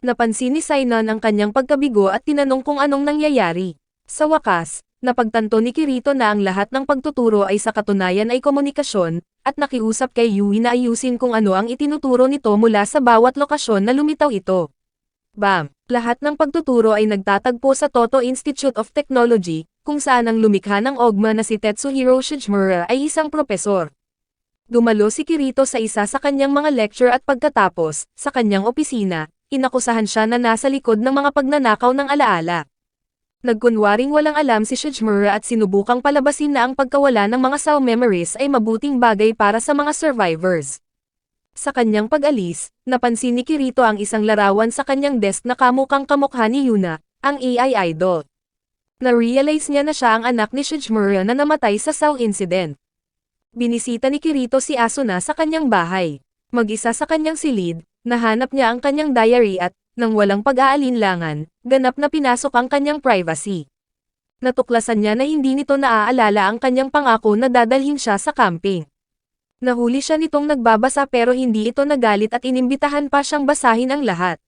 Napansin ni Sinon ang kanyang pagkabigo at tinanong kung anong nangyayari. Sa wakas, napagtanto ni Kirito na ang lahat ng pagtuturo ay sa katunayan ay komunikasyon, at nakiusap kay Yui na ayusin kung ano ang itinuturo nito mula sa bawat lokasyon na lumitaw ito. Bam! Lahat ng pagtuturo ay nagtatagpo sa Toto Institute of Technology, kung saan ang lumikha ng Ogma na si Tetsuhiro Shijimura ay isang propesor. Dumalo si Kirito sa isa sa kanyang mga lecture at pagkatapos, sa kanyang opisina, inakusahan siya na nasa likod ng mga pagnanakaw ng alaala. Nagkunwaring walang alam si Shijimura at sinubukang palabasin na ang pagkawala ng mga SAO memories ay mabuting bagay para sa mga survivors. Sa kanyang pag-alis, napansin ni Kirito ang isang larawan sa kanyang desk na kamukhang kamukha ni Yuna, ang AI idol. Na-realize niya na siya ang anak ni Shijimura na namatay sa SAO incident. Binisita ni Kirito si Asuna sa kanyang bahay. Mag-isa sa kanyang silid, nahanap niya ang kanyang diary at, nang walang pag-aalinlangan, ganap na pinasok ang kanyang privacy. Natuklasan niya na hindi nito naaalala ang kanyang pangako na dadalhin siya sa camping. Nahuli siya nitong nagbabasa pero hindi ito nagalit at inimbitahan pa siyang basahin ang lahat.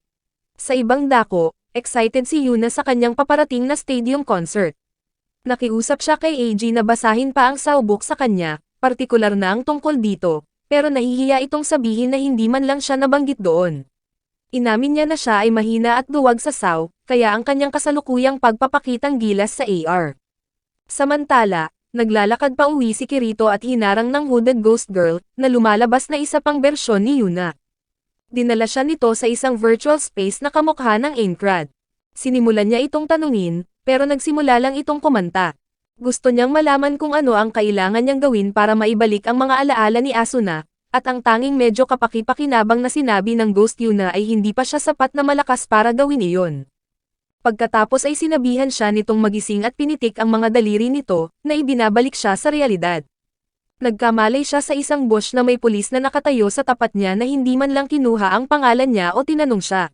Sa ibang dako, excited si Yuna sa kanyang paparating na stadium concert. Nakiusap siya kay AG na basahin pa ang SAO book sa kanya, partikular na ang tungkol dito, pero nahihiya itong sabihin na hindi man lang siya nabanggit doon. Inamin niya na siya ay mahina at duwag sa SAO, kaya ang kanyang kasalukuyang pagpapakitang gilas sa AR. Samantala, naglalakad pa uwi si Kirito at hinarang ng hooded ghost girl, na lumalabas na isa pang bersyon ni Yuna. Dinala siya nito sa isang virtual space na kamukha ng Aincrad. Sinimulan niya itong tanungin, pero nagsimula lang itong kumanta. Gusto niyang malaman kung ano ang kailangan niyang gawin para maibalik ang mga alaala ni Asuna, at ang tanging medyo kapaki-pakinabang na sinabi ng Ghost Yuna ay hindi pa siya sapat na malakas para gawin iyon. Pagkatapos ay sinabihan siya nitong magising at pinitik ang mga daliri nito, na ibinabalik siya sa realidad. Nagkamalay siya sa isang bush na may pulis na nakatayo sa tapat niya na hindi man lang kinuha ang pangalan niya o tinanong siya.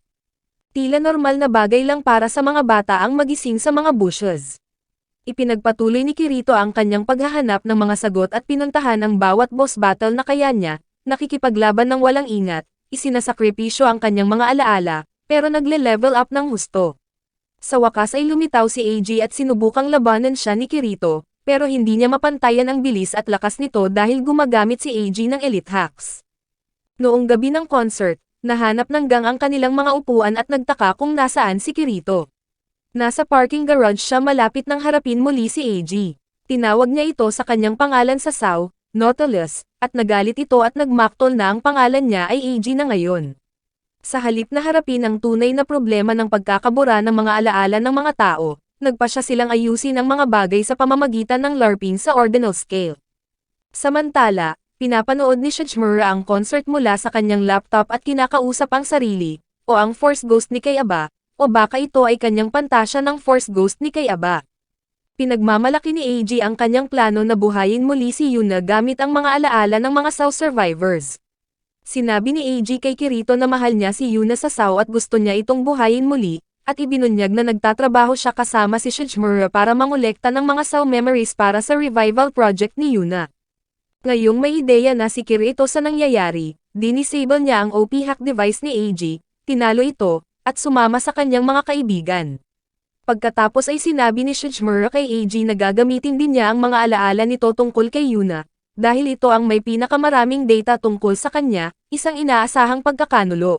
Tila normal na bagay lang para sa mga bata ang magising sa mga bushes. Ipinagpatuloy ni Kirito ang kanyang paghahanap ng mga sagot at pinuntahan ang bawat boss battle na kaya niya, nakikipaglaban ng walang ingat, isinasakripisyo ang kanyang mga alaala, pero nagle-level up ng husto. Sa wakas ay lumitaw si AG at sinubukang labanan siya ni Kirito, pero hindi niya mapantayan ang bilis at lakas nito dahil gumagamit si AG ng elite hacks. Noong gabi ng concert, nahanap ng gang ang kanilang mga upuan at nagtaka kung nasaan si Kirito. Nasa parking garage siya malapit nang harapin muli si AG. Tinawag niya ito sa kanyang pangalan sa SAO, Nautilus, at nagalit ito at nagmaktol na ang pangalan niya ay AG na ngayon. Sa halip na harapin ang tunay na problema ng pagkakabura ng mga alaala ng mga tao, nagpasya silang ayusin ang mga bagay sa pamamagitan ng LARPing sa ordinal scale. Samantala, pinapanood ni Shijimura ang concert mula sa kanyang laptop at kinakausap ang sarili, o ang Force Ghost ni Kayaba, o baka ito ay kanyang pantasya ng Force Ghost ni Kayaba. Pinagmamalaki ni AG ang kanyang plano na buhayin muli si Yuna gamit ang mga alaala ng mga SAO survivors. Sinabi ni AG kay Kirito na mahal niya si Yuna sa SAO at gusto niya itong buhayin muli, at ibinunyag na nagtatrabaho siya kasama si Shijimura para mangolekta ng mga SAO memories para sa revival project ni Yuna. Ngayong may ideya na si Kirito sa nangyayari, dinisable niya ang OP hack device ni Eiji, tinalo ito, at sumama sa kanyang mga kaibigan. Pagkatapos ay sinabi ni Shijimura kay Eiji na gagamitin din niya ang mga alaala nito tungkol kay Yuna, dahil ito ang may pinakamaraming data tungkol sa kanya, isang inaasahang pagkakanulo.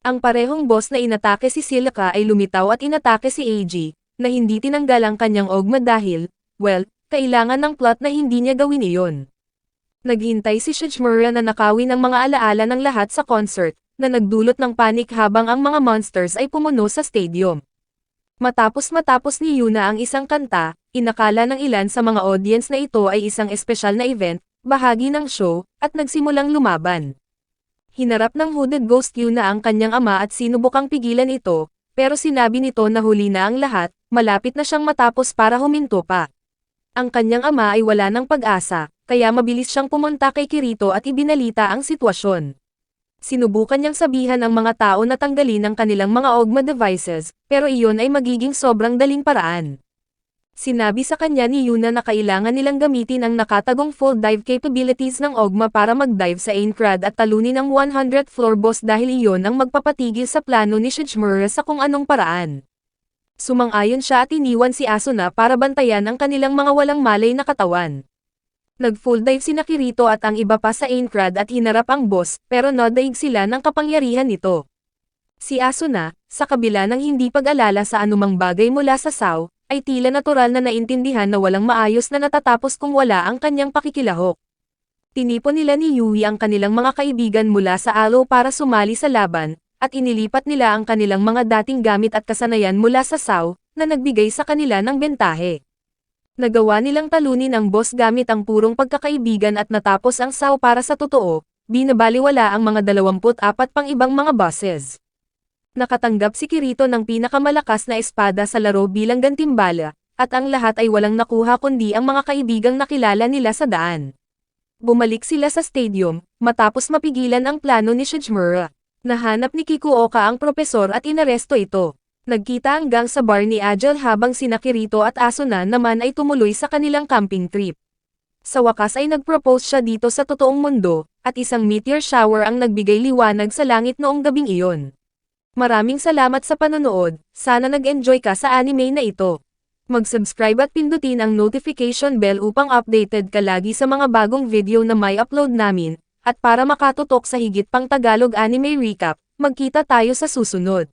Ang parehong boss na inatake si Silica ay lumitaw at inatake si Eiji, na hindi tinanggal ang kanyang ogma dahil, well, kailangan ng plot na hindi niya gawin iyon. Naghintay si Shijimura na nakawin ang mga alaala ng lahat sa concert, na nagdulot ng panik habang ang mga monsters ay pumuno sa stadium. Matapos ni Yuna ang isang kanta, inakala ng ilan sa mga audience na ito ay isang espesyal na event, bahagi ng show, at nagsimulang lumaban. Hinarap ng hooded ghost Yuna ang kanyang ama at sinubukang pigilan ito, pero sinabi nito na huli na ang lahat, malapit na siyang matapos para huminto pa. Ang kanyang ama ay wala ng pag-asa, kaya mabilis siyang pumunta kay Kirito at ibinalita ang sitwasyon. Sinubukan niyang sabihan ang mga tao na tanggalin ang kanilang mga ogma devices, pero iyon ay magiging sobrang daling paraan. Sinabi sa kanya ni Yuna na kailangan nilang gamitin ang nakatagong full dive capabilities ng Ogma para mag-dive sa Aincrad at talunin ang 100th floor boss dahil iyon ang magpapatigil sa plano ni Shijimura sa kung anong paraan. Sumang-ayon siya at iniwan si Asuna para bantayan ang kanilang mga walang malay na katawan. Nag-full dive si Kirito at ang iba pa sa Aincrad at hinarap ang boss, pero nadaig sila ng kapangyarihan nito. Si Asuna, sa kabila ng hindi pag-alala sa anumang bagay mula sa SAO, ay tila natural na naintindihan na walang maayos na natatapos kung wala ang kanyang pakikilahok. Tinipon nila ni Yui ang kanilang mga kaibigan mula sa alo para sumali sa laban, at inilipat nila ang kanilang mga dating gamit at kasanayan mula sa SAO, na nagbigay sa kanila ng bentahe. Nagawa nilang talunin ang boss gamit ang purong pagkakaibigan at natapos ang SAO para sa totoo, binabaliwala ang mga 24 pang ibang mga bosses. Nakatanggap si Kirito ng pinakamalakas na espada sa laro bilang gantimbala, at ang lahat ay walang nakuha kundi ang mga kaibigang nakilala nila sa daan. Bumalik sila sa stadium, matapos mapigilan ang plano ni Shijimura. Nahanap ni Kikuoka ang propesor at inaresto ito. Nagkita hanggang sa bar ni Agile habang sina Kirito at Asuna naman ay tumuloy sa kanilang camping trip. Sa wakas ay nag-propose siya dito sa totoong mundo, at isang meteor shower ang nagbigay liwanag sa langit noong gabing iyon. Maraming salamat sa panonood, sana nag-enjoy ka sa anime na ito. Mag-subscribe at pindutin ang notification bell upang updated ka lagi sa mga bagong video na may upload namin, at para makatutok sa higit pang Tagalog anime recap, magkita tayo sa susunod.